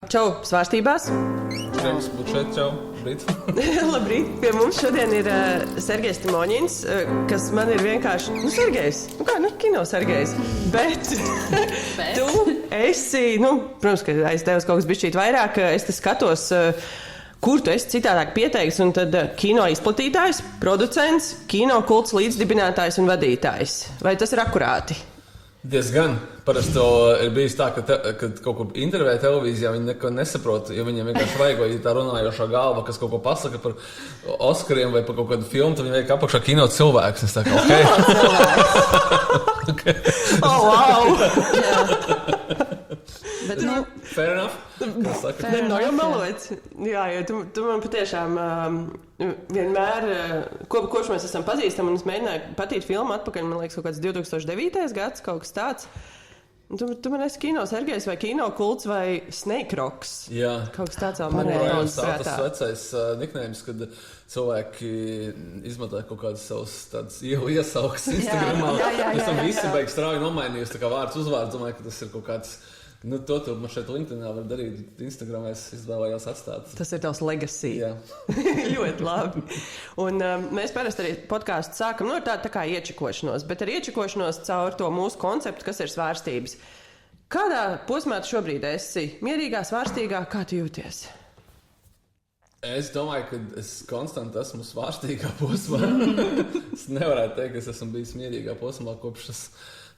Čau, svārstībās! Prieks būt šeit, čau, brīt. Labrīt! Pie mums šodien ir Sergejs Timoņins, kas man ir vienkārši, Sergejs, kino Sergejs, bet tu esi, protams, ka aiz tevis kaut kas bišķīt vairāk, es te skatos, kur tu esi citādāk pieteikts, un tad kino izplatītājs, producents, kino kults līdzdibinātājs un vadītājs. Vai tas ir akurāti? Diezgan. Parasti to ir bijis tā, kad kaut kur intervēja televīzijā, viņi neko nesaprot, jo viņiem vienkārši vajag tā runājošā galva, kas kaut ko pasaka par Oskariem vai par kaut kādu filmu, tad viņi vajag apakšā kino cilvēks. Es tā kā, okay. Oh, wow! Bet, fair enough. Nav jau melots. Jā, jo tu man patiešām vienmēr, kopš mēs esam pazīstami, un es mēģināju patīt filmu atpakaļ, man liekas, kaut kāds 2009. Gads, kaut kas tāds. Tu man esi kino Sergejs vai kino kults vai Snake Rocks. Jā. Kaut kas tāds vēl man ir daudz prātā. Tas vecais niknējums, kad cilvēki izmantoja kaut kādas savas tādas iesaukas Instagramā. Mēs tam visi baigi strauji nomainījusi, tā kā vārds uzvārds, domāju, ka tas ir kaut kāds. To man šeit LinkedInā var darīt, Instagramā es izvēlējos atstāt. Tas ir tavs legacy. Jā. Ļoti labi. Un mēs parasti arī podkāstu sākam, tā kā iečikošanos, bet ar iečikošanos caur to mūsu konceptu, kas ir svārstības. Kādā posmā tu šobrīd esi? Mierīgā, svārstīgā, kā tu jūties? Es domāju, ka es konstanti esmu svārstīgā posmā. Es nevarētu teikt, ka es esmu bijis mierīgā posmā, kopš es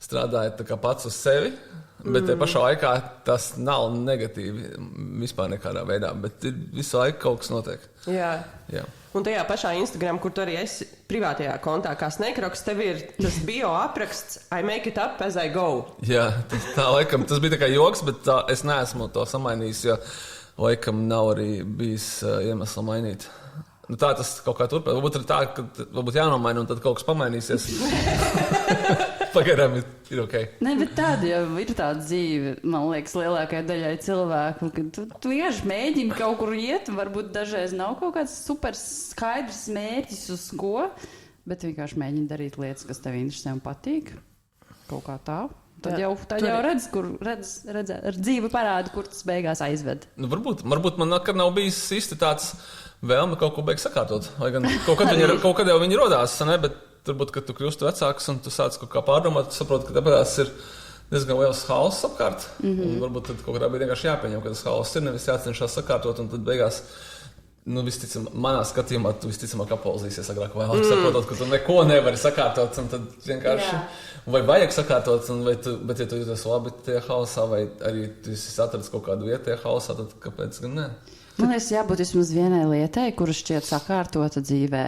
strādāju tā kā pats uz sevi, bet te pašā laikā tas nav negatīvi vispār nekādā veidā, bet visu laiku kaut kas notiek. Jā. Jā. Un tajā pašā Instagram, kur tu arī esi privātajā kontā, kā Snake Rocks, tev ir tas bio apraksts I make it up as I go. Jā, tā laikam, tas bija tā kā joks, bet es neesmu to samainījis, jo laikam nav arī bijis iemesla mainīt. Tā tas kaut kā turpinās. Varbūt ir tā, ka varbūt jānomaina un tad kaut kas pamainīsies. Pagaidām ir ok. Ne, bet tāda jau ir tā dzīve, man liekas, lielākajai daļai cilvēku. Tu vienkārši mēģini kaut kur iet, varbūt dažreiz nav kaut kāds super skaidrs mērķis uz ko, bet vienkārši mēģini darīt lietas, kas tev interesē un patīk. Kaut kā tā. Tad jau redz ar dzīvi parādi, kur tas beigās aizved. Varbūt man nekad nav bijis īsti tāds vēlme kaut ko beigt sakārtot. Lai gan kaut kad jau viņi rodās, ne? Bet turbūt, kad tu kļūsti vecāks un tu sāc kaut kā pārdomāt, tu saproti, ka tāpēc ir diezgan liels hauss apkārt. Un varbūt tad kaut kādā bija vienkārši jāpieņem, ka tas hauss ir, nevis jācenšas sakārtot, un tad beigās, manā skatījumā, tu visticamāk apolzīsies agrāk vai vēlāk, saprotot, ka tu neko nevari sakārtot, un tad vienkārši, vai vajag sakārtot, bet ja tu jūties labi tajā hausā, vai arī tu esi atradis kaut kādu vietu tajā hausā, tad kāpēc gan ne? Man liekas, jābūt vismaz vienai lietai, kura šķiet sakārtota dzīvē.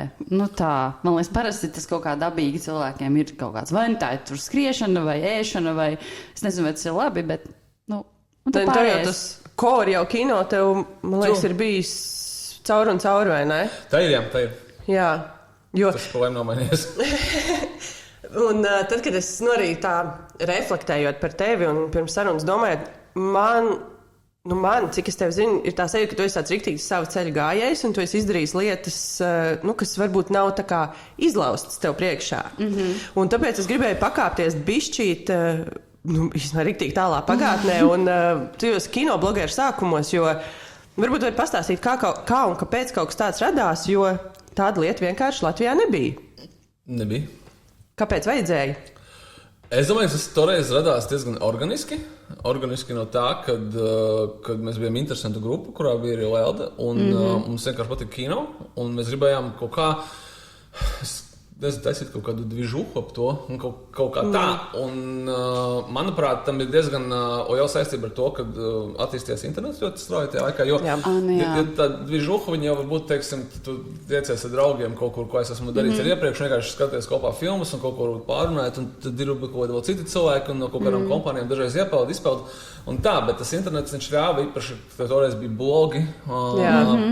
Tā, man liekas, parasti tas kaut kā dabīgi cilvēkiem ir kaut kāds, vai tā ir tur skriešana, vai ēšana, vai es nezinu, vai tas ir labi, bet, Tad jau tas kori jau kino tev, man liekas, ir bijis caur un caur, vai ne? Tā ir. Jā. Tas problēma nav mainījies. Un tad, kad es arī tā reflektējot par tevi un pirms sarunas domājot, man, cik es tevi zinu, ir tā sajūta, ka tu esi tāds riktīgs savu ceļu gājējs un tu esi izdarījis lietas, kas varbūt nav tā kā izlaustas tev priekšā. Un tāpēc es gribēju pakāpties bišķīt, riktīgi tālā pagātnē un tajos kinoblogeru sākumos, jo varbūt var pastāstīt, kā un kāpēc kaut kas tāds radās, jo tāda lieta vienkārši Latvijā nebija. Nebija. Kāpēc vajadzēja? Es domāju, ka tas toreiz radās diezgan organiski. Organiski no tā, kad mēs bijām interesantu grupu, kurā bija arī Lelda, un mums vienkārši patika kino, un mēs gribējām kaut kā taisīt kaut kādu dvižuhu ap to, un kaut kā tā. Un, manuprāt, tam ir diezgan liela saistība ar to, kad attīstījās internets ļoti strauji tajā laikā, jo tā dvižuha, viņa jau varbūt, teiksim, tu tiecies ar draugiem kaut kur, ko es esmu darījis ar iepriekš, vienkārši skaties kopā filmas un kaut ko pārunājot, un tad ir kaut kādi vēl citi cilvēki, un no kaut kādām kompānijām dažreiz izpeld. Un tā, bet tas internets, viņš ļāva īpaši, ka toreiz bija blogi,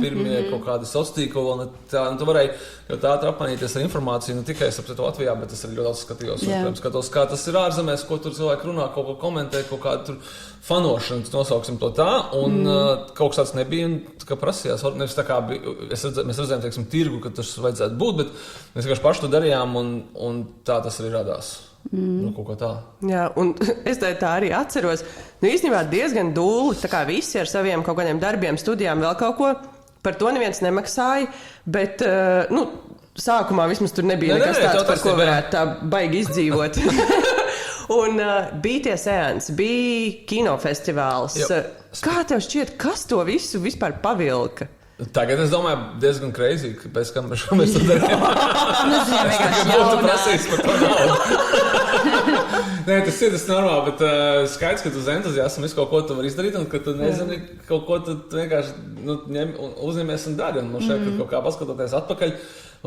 pirmie kaut kādi sociāli, un tu varēji ļoti ātri apmainīties ar informāciju, ne tikai ap to Latvijā, bet es arī ļoti daudz skatījos. Skatos, kā tas ir ārzemēs, ko tur cilvēki runā, kaut ko komentē, kaut kādu tur fanošanu, nosauksim to tā, un kaut kas tāds nebija, un kā prasījās, nevis tā kā mēs redzējām, teiksim, tirgu, ka tas vajadzētu būt, bet mēs vienkārši paši to darījām, un tā tas arī radās. Kaut ko tā. Jā, un es tā arī atceros. Īstenībā diezgan dūli, tā kā visi ar saviem kaut kādiem darbiem, studijām, vēl kaut ko. Par to neviens nemaksāja, bet, sākumā vismaz tur nebija nekas tāds, par ko varētu tā baigi izdzīvot. Un bija tie seansi, bija kinofestivāls. Kā tev šķiet, kas to visu vispār pavilka? Tagad es domāju, diezgan crazy, ka pēc kam mēs to darījām. Es tagad būtu prasījis par to naudu. Nē, tas normāli, bet skaidrs, ka tu uz entuziasmu visu kaut ko tu var izdarīt, un ka tu nezini kaut ko, tu vienkārši ņem un uzņemies un dari. Un šeit, kad kaut kā paskatoties atpakaļ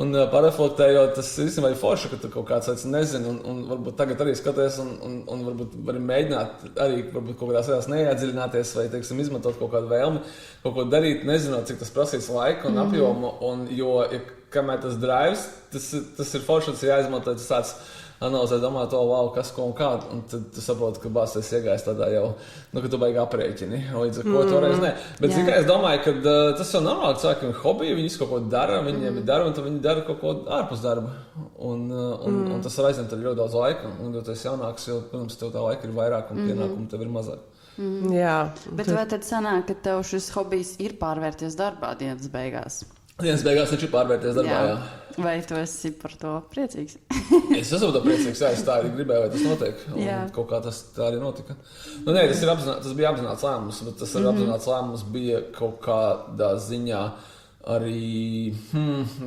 un pareflektējot, tas īstenībā ir forši, ka tu kaut kāds vairs nezini, un varbūt tagad arī skaties, un varbūt vari mēģināt arī varbūt kaut kādās lietās neiedziļināties vai, teiksim, izmantot kaut kādu vēlmi, kaut ko darīt, nezinot, cik tas prasīs laika un apjomu, jo, kamēr tas drives, tas ir forši, tas ir jāizmanto, tas tāds analizē, domā to, kas, ko un kā, un tad tu saproti, ka bāsties iegājis tādā jau, ka tu baigi aprēķini, līdz ar ko toreiz ne. Bet tikai es domāju, ka tas jau normāli, cilvēkiem ir hobiji, viņi kaut ko dara, viņiem ir darba, un tad viņi dara kaut ko ārpus darba. Un tas var aizņemt ļoti daudz laika, un jo tu esi jaunāks, jo, protams, tev tā laika ir vairāk un pienākumu tev ir mazāk. Jā. Bet vai tad sanāk, ka tev šis hobijs ir pārvērties darbā dienas beigās? Dienas beigās viņš ir pārvērties darbā, jā. Vai tu esi par to priecīgs? Es esmu par to priecīgs, jā, es tā arī gribēju, vai tas notiek. Un kaut kā tas tā arī notika. Nē, tas bija apzināts lēmums, bet tas arī apzināts lēmums bija kaut kādā ziņā arī,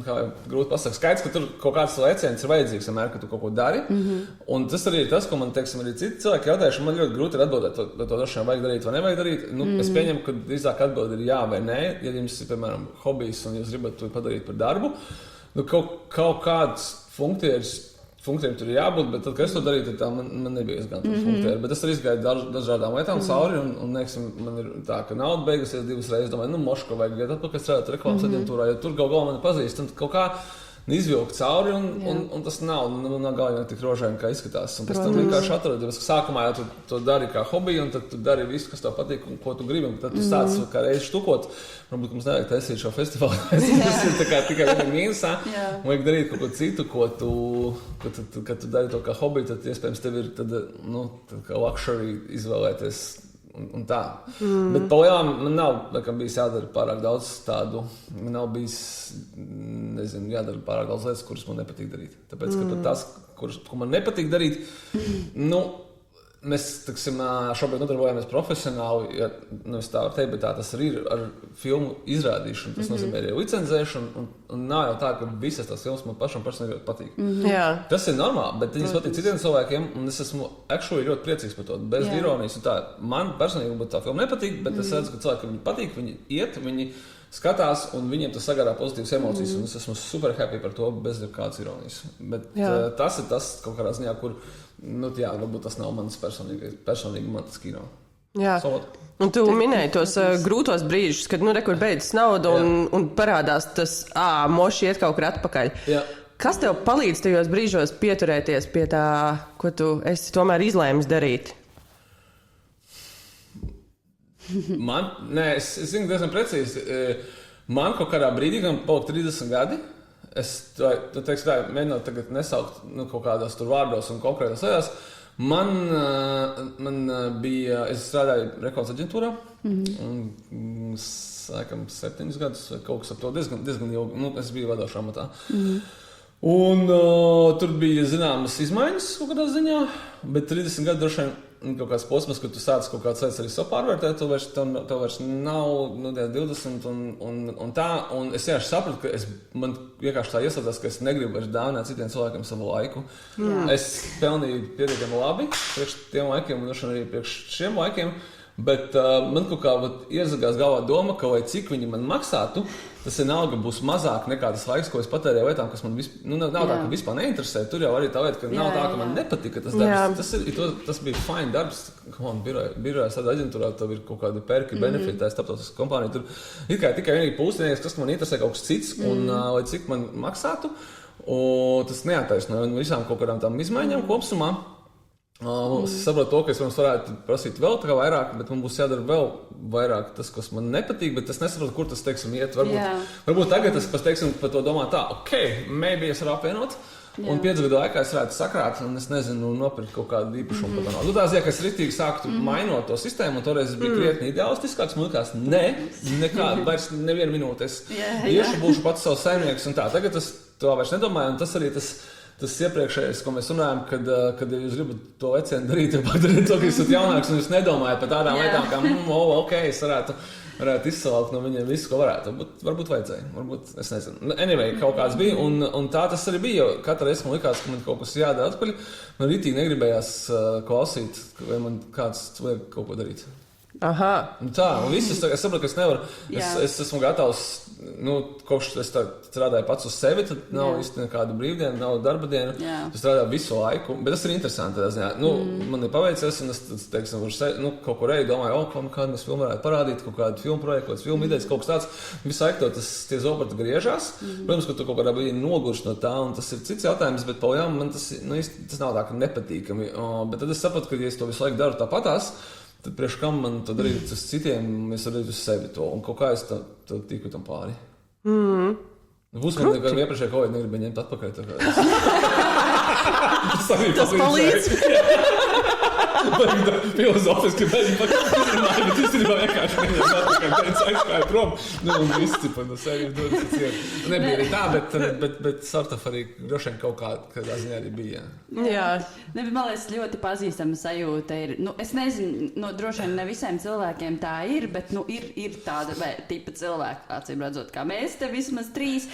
kā grūti pasaka, skaidrs, ka tur kaut kāds lēciens ir vajadzīgs, vienmēr, ka tu kaut ko dari. Un tas arī ir tas, ko man, teiksim, arī citi cilvēki jautājuši, man ļoti grūti ir atbildēt, vai to droši vien vajag darīt vai nevajag darīt. Es pieņemu, ka drīzāk atbild ir jā vai nē, ja jums ir, piemēram, hobijs un jūs gribat to padarīt par darbu. Kaut kāds funkcijiem tur ir jābūt, bet tad, kad es to darīju, tad man nebija gan tur funkcijiem. Bet es arī izgāju dažādām lietām cauri, un man ir tā, ka nauda beigusies 2 reizes. Domāju, moško vajag iet atpakaļ strādāt reklāmas aģentūrā, jo tur galvā mani pazīst, un kaut kā izvilkt cauri, un tas nav galvenā tik rožaini, kā izskatās. Un pēc tam vienkārši atrodies, ka sākumā jau tu to dari kā hobiju, un tad tu dari visu, kas tev patīk un ko tu gribi. Un tad tu sāc kā reizi štukot. Varbūt mums nevajag taisīt šo festivālu. Tas ir tikai viena mīnusā. Vajag darīt kaut ko citu, kad tu dari to kā hobiju, tad iespējams tev ir tad kā luxury izvēlēties. Un tā. Bet palielām man nav bijis jādara pārāk daudz tādu, man nav bijis, jādara pārāk daudz lietas, kuras man nepatīk darīt. Tāpēc, ka pat tas, ko man nepatīk darīt, mēs, teiksim, šobrīd nodarbojamies profesionāli, nevis tā var teikt, bet tā tas arī ir ar filmu izrādīšanu. Tas nozīmē arī licenzēšanu, un nav jau tā, ka visas tās filmas man pašam personīgi patīk. Tas ir normāli, bet viņas patīk citiem cilvēkiem, un es esmu ļoti priecīgs par to, bez ironijas. Un tā, man personīgi tā filma nepatīk, bet es redzu, ka cilvēkiem viņi patīk, viņi iet, viņi skatās, un viņiem tas sagādā pozitīvas emocijas, un es esmu super happy par to, bez kādas ironijas. Bet tas ir tas kaut kādā ziņā, kur varbūt tas nav mans personīgi man tas kino. Jā, un tu minēji tos grūtos brīžus, kad, kur beidzas nauda un parādās tas, moši iet kaut kur atpakaļ. Jā. Kas tev palīdz tajos brīžos pieturēties pie tā, ko tu esi tomēr izlēmis darīt? Es zinu diezgan precīzi. Man kaut kādā brīdī, gan palika 30 gadi, es mēģinātu tagad nesaukt kaut kādās tur vārdos un konkrētās lietās. Man bija, es strādāju reklāmas aģentūrā, laikam 7 gadus vai kaut kas ap to diezgan ilgi, es biju vadošā amatā. Un tur bija zināmas izmaiņas kaut kādā ziņā, bet 30 gadu droši vien kaut kāds posms, kad tu sāc kaut kāds lietas arī sapārvērtēt, tev vairs nav 20 un tā, un es vienkārši sapratu, ka man vienkārši tā ieslēdzās, ka es negribu vairs dāvināt citiem cilvēkiem savu laiku. Es pelnīju pietiekami labi priekš tiem laikiem un arī priekš šiem laikiem, bet man kaut kā iezagās galvā doma, ka lai cik viņi man maksātu, tas vienalga būs mazāk nekā tas laiks, ko es patērēju lietām, kas man nav tā, ka vispār neinteresē. Tur jau arī tā lieta, ka nav tā, ka man nepatika tas darbs. Tas bija fine darbs. Birojā tādā aģentūrā tev ir kaut kādi perki, benefiti, tā starptautiskā kompānija. Tur tikai vienīgi pūstinieks, kas man interesē kaut kas cits, un lai cik man maksātu, tas neataisnoja visām kaut kādām tām izmaiņām kopsumā. Es saprotu to, ka es varētu prasīt vēl vairāk, bet man būs jādara vēl vairāk tas, kas man nepatīk, bet es nesaprotu, kur tas, teiksim, iet. Varbūt tagad es, teiksim, par to domāju tā, maybe es varu apvienot, Un 5 gadu laikā es varētu sakrāt, un es nezinu, nopirkt kaut kādu īpašumu. Nu, tā zina, ka es ritīgi sāktu mainot to sistēmu, un toreiz es biju krietni ideālistiskāks. Man likās, vairs nevienu minūti. Es iešu, būšu pats savs saimnieks, un tā. Tagad es to vairs nedomāju, un tas arī tas iepriekšējais, ko mēs runājam, kad jūs gribat to vecienu darīt, jau padarīt to, ka jūs esat jaunāks, un jūs nedomājat par tādām lietām, kā, es varētu izsalkt no viņiem visu, ko varētu. Varbūt vajadzēja, varbūt, es nezinu. Anyway, kaut kāds bija, un tā tas arī bija, jo katru reizi man likās, ka man kaut kas jādara atpaļ. Man rītīgi negribējās klausīt, vai man kāds vajag kaut ko darīt. Aha. Un tā, un viss, es saprotu, ka es nevaru, es esmu gatavs, kopš es strādāju pats uz sevi, tad nav īsti nekādu brīvdienu, nav darba dienu, tu strādā visu laiku, bet tas ir interesanti tādā ziņā. Man ir paveicies, un es, teiksim, kaut ko reizi domāju, kādu mēs filmu varētu parādīt, kaut kādu filmu projektu, kāds filmu idejas, kaut kas tāds, visu laiku tie zobrati griežās. Protams, ka tu kaut kādā brīdī nogurš no tā, un tas ir cits jautājums, bet paujām man tas nav tā, ka nepatīkami, bet tad es saprotu, ka ja es to visu laiku daru tāpatās, tad priekš kam man to darīt uz citiem, es varu darīt uz sevi to, un kaut kā es to tiku tam pāri. Būs man nekad iepriekšēji kaut vai negribēju ņemt atpakaļ. Tas palīdz. Filozofiski bet īstenībā vienkārši neņem atpakaļ, pēc aizskāja prom, un izcipa no sevi dodas ciet. Nebija arī tā, bet Sartaf arī droši vien kaut kādā ziņā arī bija. Jā. Man liekas, ļoti pazīstama sajūta ir, es nezinu, droši vien ne visiem cilvēkiem tā ir, bet, ir tāda tipa cilvēka, acīm redzot, kā mēs te vismaz 3,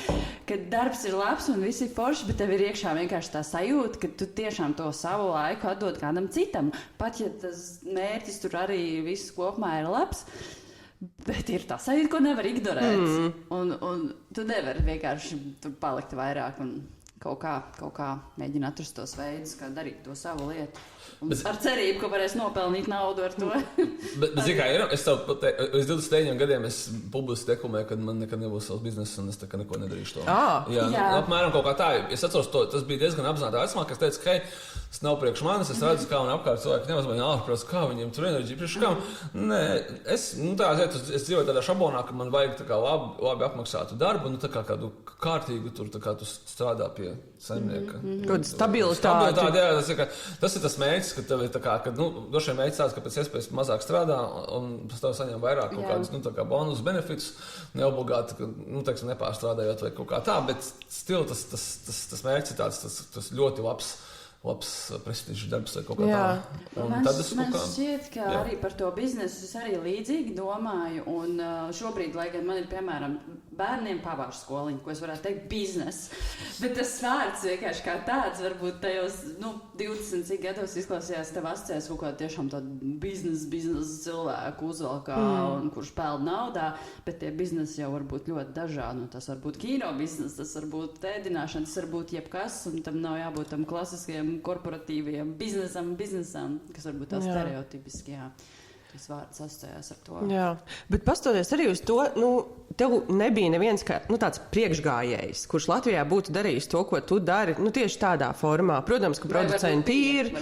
kad darbs ir labs un viss ir forši, bet tev ir iekšā vienkārši tā sajūta, ka tu tiešām to savu laiku atdod kādam citam. Pat, ja tas mērķis tur arī viss kopumā ir labs, bet ir tā sajūta, ko nevar ignorēt. Un tu nevari vienkārši tur palikt vairāk un kaut kā mēģina atrast tos veidus, kā darīt to savu lietu. Ar cerību, ka varēs nopelnīt naudu ar to. bet zini, kā ir, es 29 gadiem es publiski deklamēju, ka man nekad nebūs savs bizness un es tā kā neko nedarīšu to. Jā. Apmēram kaut kā tā. Es atceros to, tas bija diezgan apzināti vecumā, kas teica, ka tas nav priekš manis, es redzu, kā un apkārt cilvēki nemaz ārprāt, kā viņiem tur enerģija priekš kam. Nē, es dzīvoju tādā šablonā, ka man vajag tā kā labi apmaksātu darbu, tā kā kādu kārtīgu tur, tā kā tu strādā pie saimnieka. Kāda stabilitāte. Jā, tas ir tas mērķis, ka tev ir tā kā, droši vien mērķis tāds, ka pēc iespējas mazāk strādā un pēc tev saņem vairāk kaut kādus, tā kā bonus benefits, neobligāti, teiksim, nepārstrādājot vai kaut kā tā, bet stil tas mērķis ir tāds, tas ļoti labs prestižs darbs vai kaut kā tā. Man šķiet, ka arī par to biznesu es arī līdzīgi domāju, un šobrīd, lai gan man ir, piemēram, bērniem pavārs skoliņa, ko es varētu teikt biznes, bet tas vārds vienkārši kā tāds, varbūt tajos, 20 cik gados izklausījās, tev asociēs kaut kādu tiešām tādu biznesa cilvēku uzvalkā, un kurš pelna naudā, bet tie biznesi jau var būt ļoti dažādi, tas var būt kino biznes, tas var būt ēdināšana, tas var būt jebkas, un tam nav jābūt tam klasiskajam korporatīviem biznesam, kas varbūt tā stereotipiski, tas vārds asociējās ar to. Jā, bet pastoties arī uz to, tev nebija neviens tāds priekšgājējs, kurš Latvijā būtu darījis to, ko tu dari, tieši tādā formā. Protams, ka producenti ir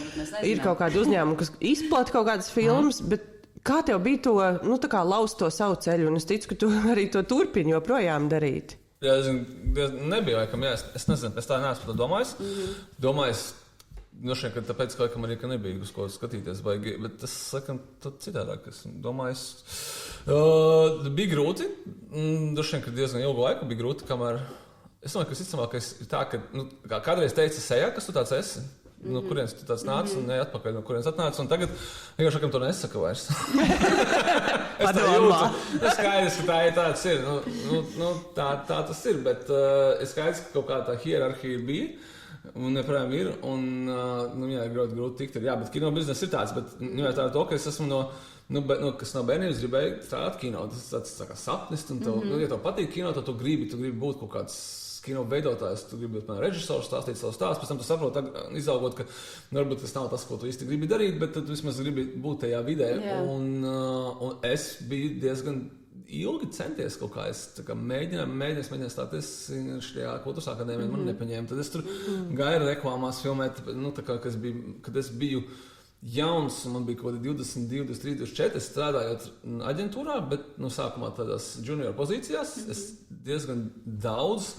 kaut kādi uzņēmumi, kas izplata kaut kādas filmas, bet kā tev bija to, tā kā laust to savu ceļu, un es ticu, ka tu arī to turpini joprojām darīt? Jā, nebija laikam, es nezinu, es tā neesmu par to domājis. Domājis, ka tāpēc, ka nebija uz ko skatīties baigi, bet tas, laikam, citādāk, es domājis. Bija grūti, droši vien, ka diezgan ilgu laiku bija grūti, kamēr, es domāju, ka visticamākais ir tā, ka kādreiz teica sejā, kas tu tāds esi, no kurienes tu tāds nāc, un atpakaļ, no kurienes atnāc, un tagad vienkārši, ka to nesaka vairs. Es tā jūtu, skaidrs, ka tā ir tāds ir, tā tas ir, bet skaidrs, ka kaut kā tā hierarhija bija, un neprājām ir, un jā, grūti tikt ir, jā, bet kino biznes ir tāds, bet tā ir to, ka es esmu kas no bērnības gribēju strādāt kino, tas tāds tā kā sapnis, un ja tev patīk kino, tad tu gribi būt kaut kāds kino veidotājs, tu gribi būt režisors, stāstīt savu stāstu, pēc tam tu saproti, izaugot, ka varbūt tas nav tas, ko tu īsti gribi darīt, bet tu vismaz gribi būt tajā vidē, un es biju diezgan ilgi centies kaut kā, es mēģināju stāties šajā kultūras akadēmijā, man nepaņēma. Tad es tur gāju reklāmās filmēt, kad es biju jauns, man bija kaut kādi 22, 23, 24, strādājot aģentūrā, bet sākumā tādās junior pozīcijās es diezgan daudz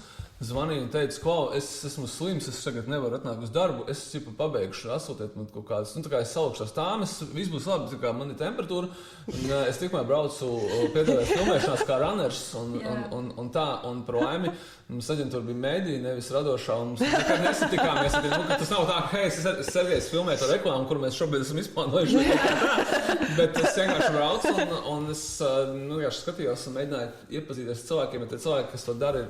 zvanīja un teica, es esmu slims, es tagad nevaru atnākt uz darbu, es pabeigšu, atsūtiet man kaut kādas, tā kā es salikšos tāmas, viss būs labi, tā kā man ir temperatūra, un es tikmēr braucu piedalījos filmēšanās kā runners, un tā, un par laimi, mums aģentūra bija mēdī, nevis radošā, un mums nekad nesatikāmies, ka tas nav tā, ka, hei, es Sergejs filmēju to reklāmu, kuru mēs šobrīd esam izplānojuši, bet es vienkārši braucu, un es vienkārši skatījos un mēģināju iepazīties cilvēkiem, bet tie cilvēki, kas to dara,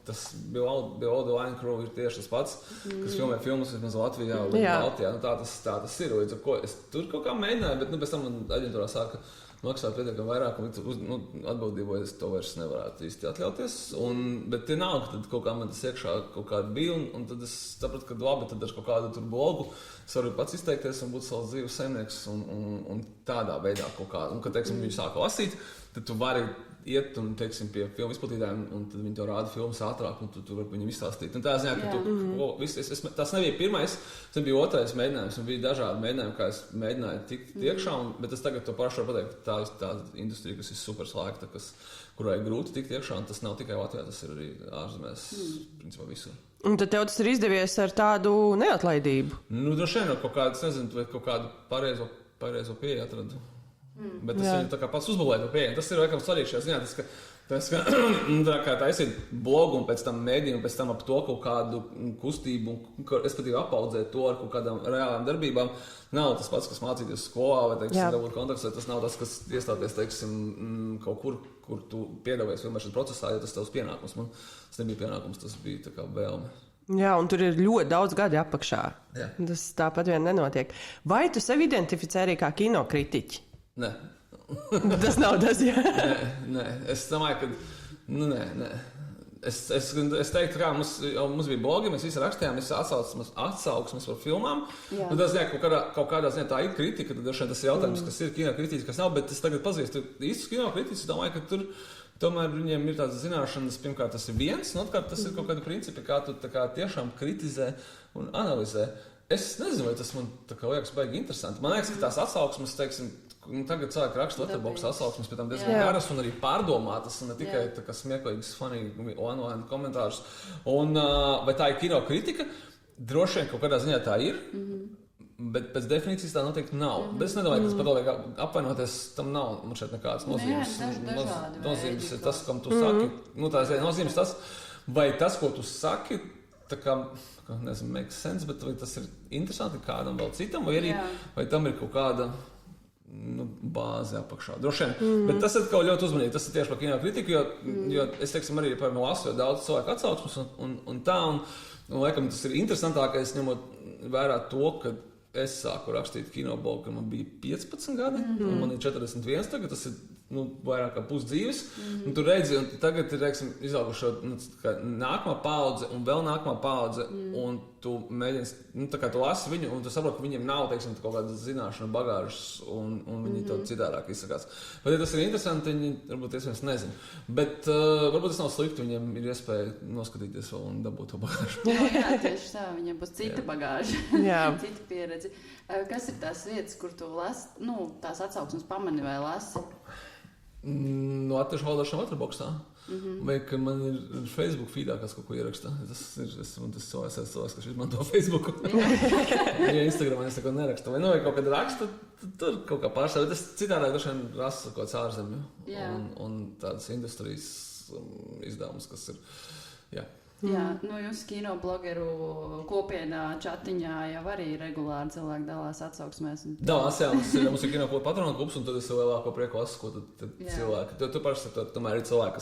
tas Below the Line Crew ir tieši tas pats, kas filmē filmas vismaz Latvijā un Baltijā. Tā tas ir. Līdz ar ko es tur kaut kā mēģināju, bet pēc tam man aģentūrā sāka maksāt pietiekami vairāk, un atbildību es to vairs nevarētu īsti atļauties. Bet tie nav, ka tad kaut kā man tas iekšā kaut kāda bija, un tad es sapratu, ka labi, tad ar kaut kādu tur blogu es varu pats izteikties un būt savs dzīves saimnieks un tādā veidā kaut kā. Un, kad, teiksim, viņi sāka lasīt, tad tu vari iet un, teiksim, pie filmu izplatītājiem, un tad viņi tev rāda filmas ātrāk, un tu vari viņiem izstāstīt. Un tā ziņā, ka tas nebija pirmais, tas bija otrais mēģinājums, un bija dažādi mēģinājumi, kā es mēģināju tikt iekšā, bet es tagad to pašu varu pateikt, ka tā ir tā industrija, kas ir super slēgta, kurai ir grūti tikt iekšā, un tas nav tikai Latvijā, tas ir arī ārzemēs, principā visur. Un tad tev tas ir izdevies ar tādu neatlaidību? Droši vien ar kaut kādu, es nezinu, vai kaut kādu pareizo pieeju atradu. Bet tas ir tā kā pats uzbūvēt to pieeju. Tas ir laikam svarīgi šajā ziņā, tā kā taisīt blogu un pēc tam mēdīju un pēc tam ap to kaut kādu kustību, respektīvi apaudzēt to ar kaut kādām reālām darbībām. Nav tas pats, kas mācīties skolā vai, teiksim, dabūt kontaktus, vai tas nav tas, kas iestāties, teiksim, kaut kur tu piedalījies filmēšanas procesā, ja tas tavs pienākums. Man tas nebija pienākums, tas bija tā kā vēlme. Jā, un tur ir ļoti daudz gadi apakšā. Jā. Tas tāpat vien nenotiek. Vai tu sevi identificē arī kā kinokritiķi? Nē. Tas nav tas, jā. Nē. Es domāju, ka nē. Es teiktu, kā mums bija blogi, mēs visi rakstījām, visi atsauksmes par filmām. Tas kaut kādā ziņā tā ir kritika, tad tas ir jautājums, kas ir kinokritiķis, kas nav, bet es tagad pazīstu īstus kinokritiķus, domāju, ka tur tomēr viņiem ir tādas zināšanas, pirmkārt tas ir viens, un otrkārt tas ir kaut kādi principi, kā tu tā kā tiešām kritizē un analizē. Es nezinu, vai tas man tā kā liekas baigi interesanti. Man liekas, ka tās atsauksmes, teiksim, tagad cilvēki raksta Letterboxd atsauksmes, pēc tam diezgan garas un arī pārdomātas, un ne tikai tā kā smieklīgas, funīgi online komentārus. Un vai tā ir kinokritika? Droši vien kaut kādā ziņā tā ir, bet pēc definīcijas tā noteikti nav. Bet es nedomāju, ka tas pat liek apvainoties, tam nav man šeit nekādas nozīmes. Nozīmes ir tas, kam tu saki. Tā ir nozīmes tas, vai tas, ko tu saki, tā kā, nezinu, makes sense, bet vai tas ir interesanti kādam vēl citam, vai arī vai tam ir kaut kāda bāze apakšā. Droši vien. Bet tas ir kaut ļoti uzmanīgi. Tas ir tieši par kinokritiku, jo es, teiksim, arī par lasu daudz cilvēku atsauksmes un tā, un laikam tas ir interesantākais, ņemot vērā to, ka es sāku rakstīt kinoblogu, kad man bija 15 gadi, un man ir 41 tagad, tas ir vairāk kā pusdzīves. Un tu redzi, un tagad ir, teiksim, izaugušo nākamā paudze un vēl nākamā paudze, un tu mēģini, tā kā tu lasi viņu, un tu saproti, ka viņiem nav, teiksim, kaut kādas zināšana bagāžas, un viņi to citādāk izsakās. Bet, ja tas ir interesanti, viņi varbūt iespējams nezinu. Bet varbūt tas nav slikti, viņiem ir iespēja noskatīties vēl un dabūt to bagāžu. Jā, tieši tā, viņiem būs cita bagāža, cita pieredze. Kas ir tās vietas, kur tu lasi, tās atsauksmes pamani vai lasi? Latviešu valodā Letterboxdā. Vai ka man ir Facebook feedā, kas kaut ko ieraksta. Tas ir cilvēks, kas izmanto Facebooku. Ja Instagramā es neko nerakstu. Vai kaut kad raksta, tur kaut kā pārstāv. Tas citādāk dažiem rasa kaut kāds ārzemju. Un tādas industrijas izdevumus, kas ir. Jā, jūs kinoblogeru kopienā čatiņā jau arī regulāri cilvēki dalās atsauksmēs. Dalās, jā, mums ir kino patronu klubs, un tad es vēl lielāko prieku lasu, ko tad cilvēki. Tu paši tomēr ir cilvēki,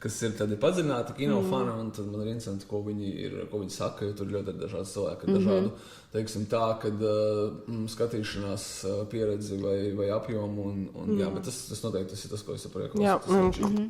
kas ir tādi padziļināti kino fani, un tad man ir interesanti, ko viņi saka, jo tur ļoti dažādi cilvēki, dažādu, teiksim tā, kad skatīšanās pieredzi vai apjomu, jā, bet tas noteikti tas ir tas, ko es saprieku. Jā,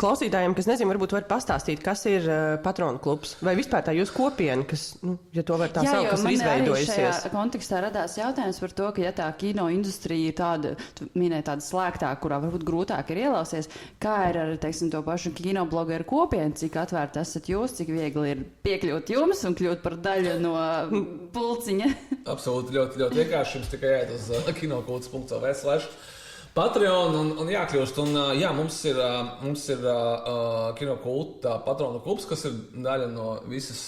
klausītājiem, kas nezinu, varbūt var pastāstīt, kas ir patronu klubs, vai vispār tā jūs kopiena, kas, ja to var tā saukt, kas ir izveidojusies. Jā, jo man arī šajā kontekstā radās jautājums par to, ka ja tā kino industrija ir tāda, tu minēji tāda slēgtāka, kurā varbūt grūtāk ir ielausies, kā ir ar, teiksim, to pašu kinoblogeru kopienu, cik atvērti esat jūs, cik viegli ir piekļūt jums un kļūt par daļu no pulciņa? Absolūti, ļoti vienkārši. Jums tikai jāiet uz kinokults.lv/patronu Patreon un jākļūst. Un, jā, mums ir kinokulta patronu klubs, kas ir daļa no visas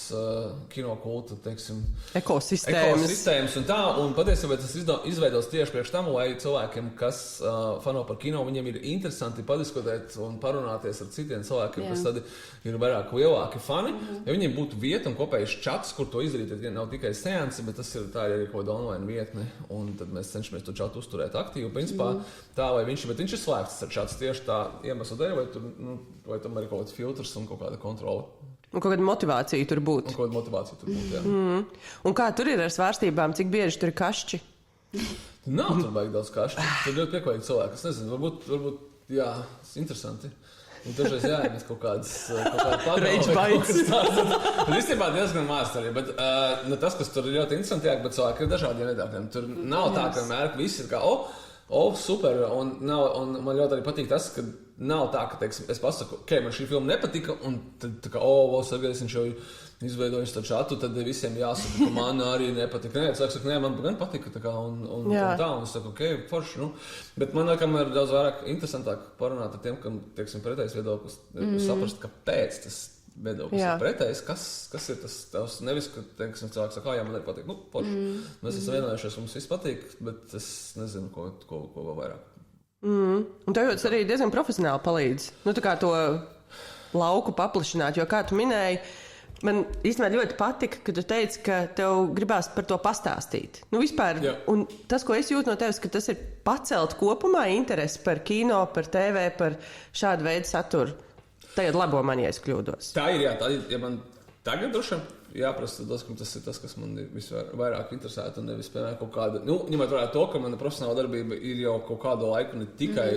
kinokulta, teiksim, ekosistēmas un tā. Un patiesībā tas izveidos tieši priekš tam, lai cilvēkiem, kas fano par kino, viņiem ir interesanti padiskutēt un parunāties ar citiem cilvēkiem, kas tad ir vairāk lielāki fani. Ja viņiem būtu vieta un kopējs čats, kur to izdarīt, tad nav tikai seansi, bet tas ir tā arī kaut kāda online vietne. Un tad mēs cenšamies to čatu uzturēt aktīvu. Principā tā, vai viņš ir slēgts ar čats tieši tā iemesla dēļ, vai tam ir kaut kāds filtrs un kaut kāda kontrola. Un kaut kāda motivācija tur būt. Jā. Un kā tur ir ar svārstībām? Cik bieži tur ir kašķi? Nav tur baigi daudz kašķi. Tur ļoti pieklājīgi cilvēki. Es nezinu, varbūt, jā, tas ir interesanti. Un dažreiz jāiemet kaut kādas Rage bites. Tas īstenībā diezgan maz arī, bet tas, kas tur ir ļoti interesanti, bet cilvēki ir dažādiem viedokļiem. Tur nav tā, ka vienmēr visi ir kā, super, un man ļoti arī patīk tas, ka nav tā, ka, teiksim, es pasaku, man šī filma nepatika, un tad tā kā, Sergejs, viņš jau izveidojis taču atu, tad visiem jāsaka, ka man arī nepatika. Nē, cilvēks saka, man gan patika, tā kā, un tā, un es saku, forši, Bet man ir daudz vairāk interesantāk parunāt ar tiem, kam, teiksim, pretējs viedoklis, saprast, kāpēc tas viedoklis ir pretējs, kas ir tas nevis, ka, teiksim, cilvēks saka, man arī patīk, forši. Mēs esam vienojušies, mums viss patīk, bet es nezinu, ko vēl vairāk. Un tev arī diezgan profesionāli palīdz, tā kā to lauku paplašināt, jo, kā tu minēji, man īstenībā ļoti patika, ka tu teici, ka tev gribās par to pastāstīt. Vispār, un tas, ko es jūtu no tevis, ka tas ir pacelt kopumā interesi par kino, par TV, par šādu veidu saturu. Tagad labo man, ja es kļūdos. Tā ir, ja man tagad droši jāprasa, ka tas ir tas, kas man visvairāk interesētu, un nevis, piemēram, kaut kāda, ņemot vērā to, ka mana profesionāla darbība ir jau kaut kādu laiku ne tikai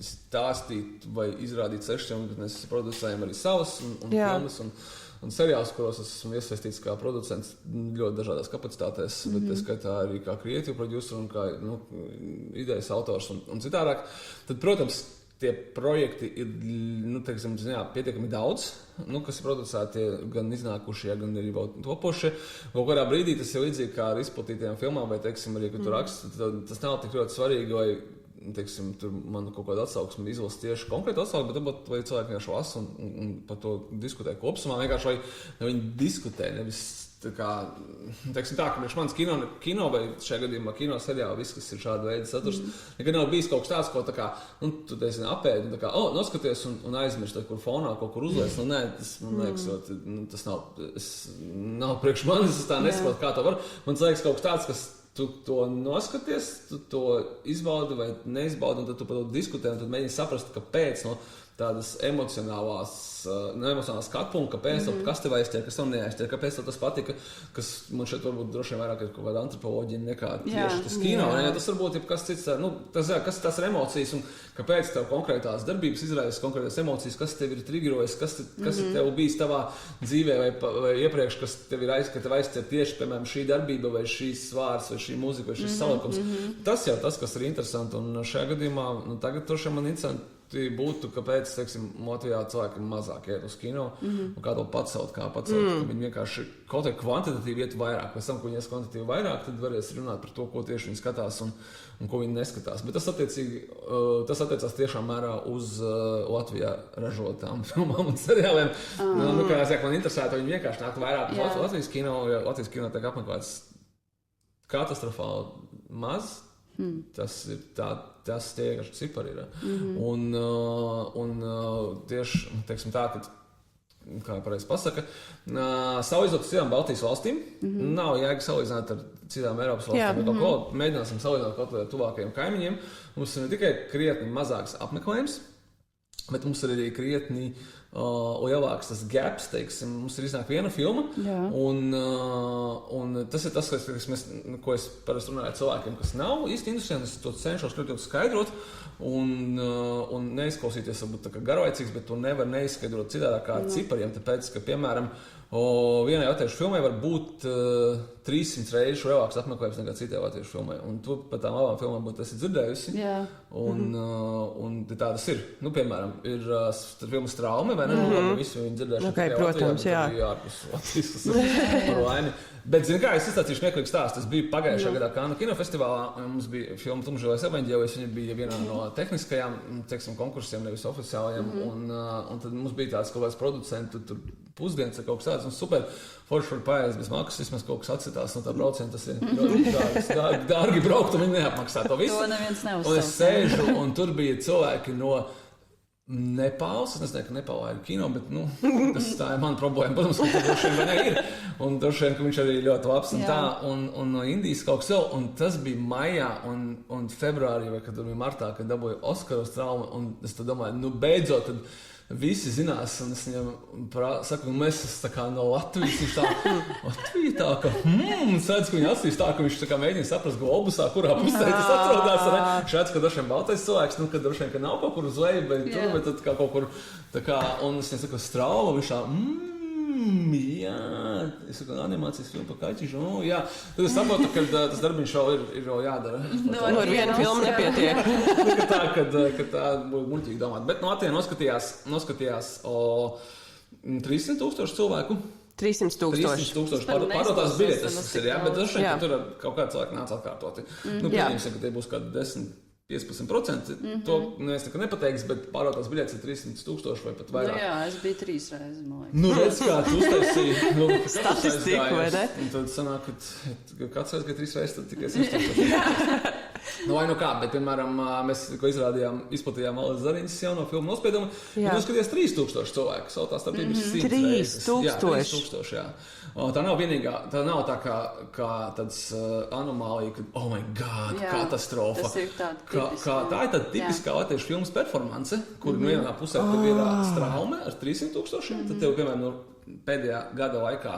stāstīt vai izrādīt sešiem, bet mēs producējam arī savas un filmas un seriālus, kuros esmu iesaistīts kā producents ļoti dažādās kapacitātēs, bet es skaitā arī kā creative producer un kā idejas autors un citādāk. Tad, protams, tie projekti ir, teiksim, pietiekami daudz, kas ir producēti gan iznākušie, gan arī vēl topošie. Kaut kādā brīdī tas ir līdzīgi kā ar izplatītajām filmām, vai, teiksim, arī, kad tu raksti, tas nav tik ļoti svarīgi, vai, teiksim, tur man kaut kāda atsauksme izlasa tieši konkrēti atsauksme, bet varbūt, vai cilvēki vienkārši lasa un par to diskutē kopsumā, vienkārši, vai viņi diskutē, nevis tā kā, teiksim tā, ka priekš manas kino vai šajā gadījumā kino seriāli, viss, kas ir šāda veida saturs, nekad nav bijis kaut kas tāds, ko tā kā, tu teisi apēdi, tā kā, noskaties un aizmirst, kur fonā kaut kur uzliec, nē, tas, man liekas, tas nav priekš manis, es tā nesaprotu, kā to var. Man liekas kaut kas tāds, kas tu to noskaties, tu to izbaudi vai neizbaudi, un tad tu par to diskutē, un tad mēģini saprast, kāpēc tādas emocionālās skatpunkta, kāpēc, kas tev aizķer, kas tev neaizķer, kāpēc tev tas patika, kas man šeit varbūt droši vien vairāk ir kaut kāda antropoloģija nekā tieši tas kino. Tas varbūt ir kas cits, kas tās ir emocijas un kāpēc tev konkrētās darbības izraisa konkrētās emocijas, kas tev ir triggerojis, kas ir tev bijis tavā dzīvē vai iepriekš, kas tev ir aizķer tieši, piemēram, šī darbība vai šīs vārds vai šī mūzika vai šis salikums. Tas jau tas, kas ir interesanti, un šajā gadījumā, tagad droši vien man interesanti būtu, kāpēc, teiksim, Latvijā cilvēki mazāk iet uz kino un kā to pacelt, ka viņi vienkārši kaut kā kvantitatīvi iet vairāk. Pēc tam, ko viņi ies kvantitatīvi vairāk, tad varēs runāt par to, ko tieši viņi skatās un ko viņi neskatās. Bet tas attiecās tiešām mērā uz Latvijā ražotām filmām un seriāliem. Kā es saku, man interesētu, viņi vienkārši nāktu vairāk uz Latvijas kino, jo Latvijas kino tiek apmeklēts katastrofāli maz. Tas ir tas tieši cipari ir. Un tieši, teiksim tā, ka, kā pareizi pasaka, salīdzinot ar citām Baltijas valstīm, nav jēga salīdzināt ar citām Eiropas valstīm, bet ko mēģināsim salīdzināt kaut vai ar tuvākajiem kaimiņiem. Mums ir ne tikai krietni mazāks apmeklējums, bet mums ir arī krietni lielāks tas gaps, teiksim, mums ir iznāk viena filma, un tas ir tas, ko es parasti runāju ar cilvēkiem, kas nav īsti industrijā, es to cenšos ļoti skaidrot, un neizklausīties varbūt tā kā garlaicīgs, bet to nevar neizskaidrot citādāk kā ar cipariem, tāpēc, ka, piemēram, vienai latviešu filmai var būt 300 reizes lielāks apmeklējums nekā citai latviešu filmai. Un tu par tām labām filmām būtu esi dzirdējusi. Un tā tas ir. Piemēram, ir filma Straume, vai ne? Visi viņi dzirdējuši. Okay, protams, jā. Bet, zini kā, es izstāstīšu smieklīgu stāstu. Es biju pagājušajā gadā Kannu kinofestivālā, un mums bija filma Tumšais evaņģēlijs. Viņa bija vienā no tehniskajām, teiksim, konkursiem, nevis oficiālajiem. Un tad mums bija tāds kaut kāds producentu pusdienas vai kaut kas tāds. Un super forši var paēst bez maksas, vismaz kaut kas atsitās no tā brauciena. Tas ir ļoti dārgi braukt, un viņi neapmaksā to visu. To neviens neuzsauc. Un es sēžu, un tur bija cilvēki no Nepāls. Es nezinu, ka Nepālā ir kino, bet tā ir mana problēma. Protams, ka tur droši vien vai ne ir. Un droši vien, ka viņš arī ļoti labs un tā. Un no Indijas kaut kas vēl. Un tas bija maijā un februārī, vai kad tur bija martā, kad dabūja Oskaru Straume. Un es tad domāju, beidzot, tad visi zinās. Un es viņam saku, mēs esam tā kā no Latvijas. Viņš tā, Latvija tā, ka sēdz, ka viņi atstīs tā, ka viņš tā kā mēģina saprast globusā, kurā pusē tas atrodas. Šāds, ka droši vien baltais cilvēks, ka droši vien, ka nav kaut kur uz leju, bet tur, bet tad kā kaut kur, tā kā, un es viņam saku, Strauma, viņš tā, jā, es saku, animācijas filmu par kaķišu, jā. Tad es saprotu, ka tas darbiņš ir vēl jādara. Ar vienu filmu nepietiek. Ka tā būtu muļķīgi domāt. Bet no Atēnu noskatījās 300,000 cilvēku. 300,000. Pārdotās biļetes tas ir, jā, bet droši vien, ka tur kaut kādi cilvēki nāca atkārtoti. Pieņemsim, ka tie būs kādi 10-15%. To es nekad nepateiks, bet pārdotās biļetes ir 300,000 vai pat vairāk. Jā, es biju 3 reizes, man liekas. Redz, kā tu uztaisīji. Statistika, vai ne? Un tad sanāk, ka kāds reiz, ka 3 reizes, tad tikai 100,000. Vai kā, bet, piemēram, mēs izplatījām Alas Zariņas jauno filmu Nospiedumu. Viņi noskatījās 3,000 cilvēku. Savu tā starpība ir 100 reizes. 3,000. Jā. Tā nav vienīgā, tā nav tā kā tāds anomālija, ka, oh my god, katastrofa. Tas ir tāda tipiskā. Tā ir tāda tipiskā latviešu filmas performance, kur vienā pusē tev ir Straume ar 300,000, tad tev, piemēram, pēdējā gada laikā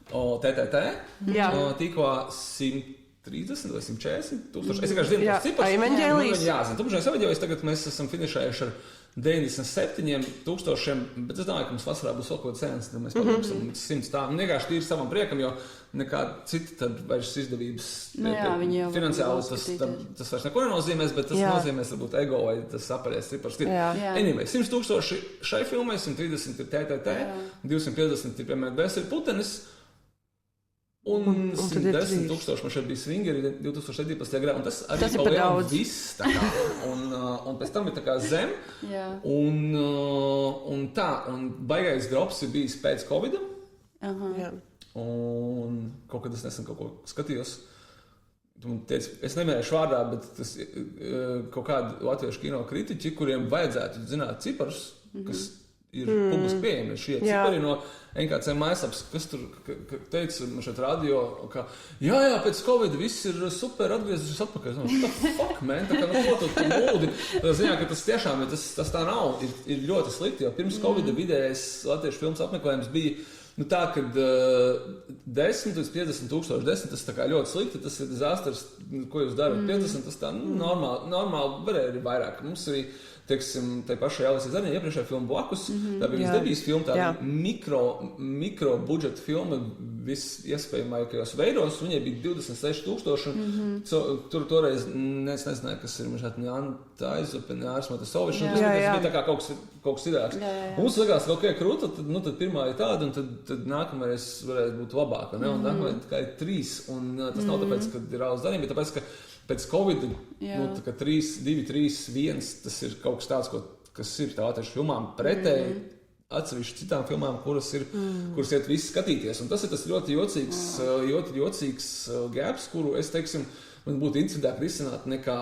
TTT tikko 130 vai 140,000. Es vienkārši zinu, tas cipars. Evaņģēlijs. Jā, zinu, Tumšais evaņģēlijs, tagad mēs esam finišējuši ar 97,000, bet es domāju, ka mums vasarā būs vēl kaut kāds sēns, tad mēs paliksim 100 tā. Vienkārši tīri savam priekam, jo nekāda cita tad vairs izdevības finansiāli tas vairs neko nenozīmēs, bet tas nozīmēs varbūt ego vai tas apārējais cipars. Anyway, 100,000 šai filmai, 130 ir TTT, 250 ir, piemēram, Bēsir Putenis, un 110,000 man šeit bija Swingeri 2017. gadā, un tas arī palielam viss, tā kā, un pēc tam ir tā kā zem, un baigais drops ir bijis pēc Covid-a, un kaut kad es nesen kaut ko skatījos, es neminēšu vārdā, bet tas kaut kādi latviešu kino kritiķi, kuriem vajadzētu zināt ciparus, kas ir publiski pieejami. Šie cipari no NKC mājaslapas, kas tur teica man šeit radio, ka jā, pēc Covid viss ir super atgriezušies atpakaļ. Fuck, man, tā kā ko tu mūdi. Tā ziņā, ka tas tiešām tas tā nav, ir ļoti slikti, jo pirms Covid vidējais latviešu filmas apmeklējums bija tā, kad 10 līdz 50,000, 10 tas tā kā ļoti slikti, tas ir dizasters, ko jūs darat, 50 tas tā normāli varēja arī vairāk. Mums arī teiksim, tai pašai Alas Zariņai iepriekšējā filma Blakus, tā bija visdebijas filma, tā mikro budžeta filma visiespējamākajos veidos, viņai bija 26,000, tur toreiz es nezināju, kas ir šeit Ņanta Aizupe, Ārsmata Soviša, tas bija tā kā kaut kas idāks. Mums likās, ka ok, krūta, tad pirmā ir tāda, un tad nākamais varētu būt labāka, ne? Un nākamais tikai 3, un tas nav tāpēc, ka ir Alas Zariņa, bet tāpēc, ka pēc Covid, 2, 3, 1, tas ir kaut kas tāds, kas ir tā latviešu filmām pretēji atsevišķi citām filmām, kuras iet visi skatīties. Un tas ir tas ļoti jocīgs gaps, kuru es, teiksim, man būtu interesantāk risināt nekā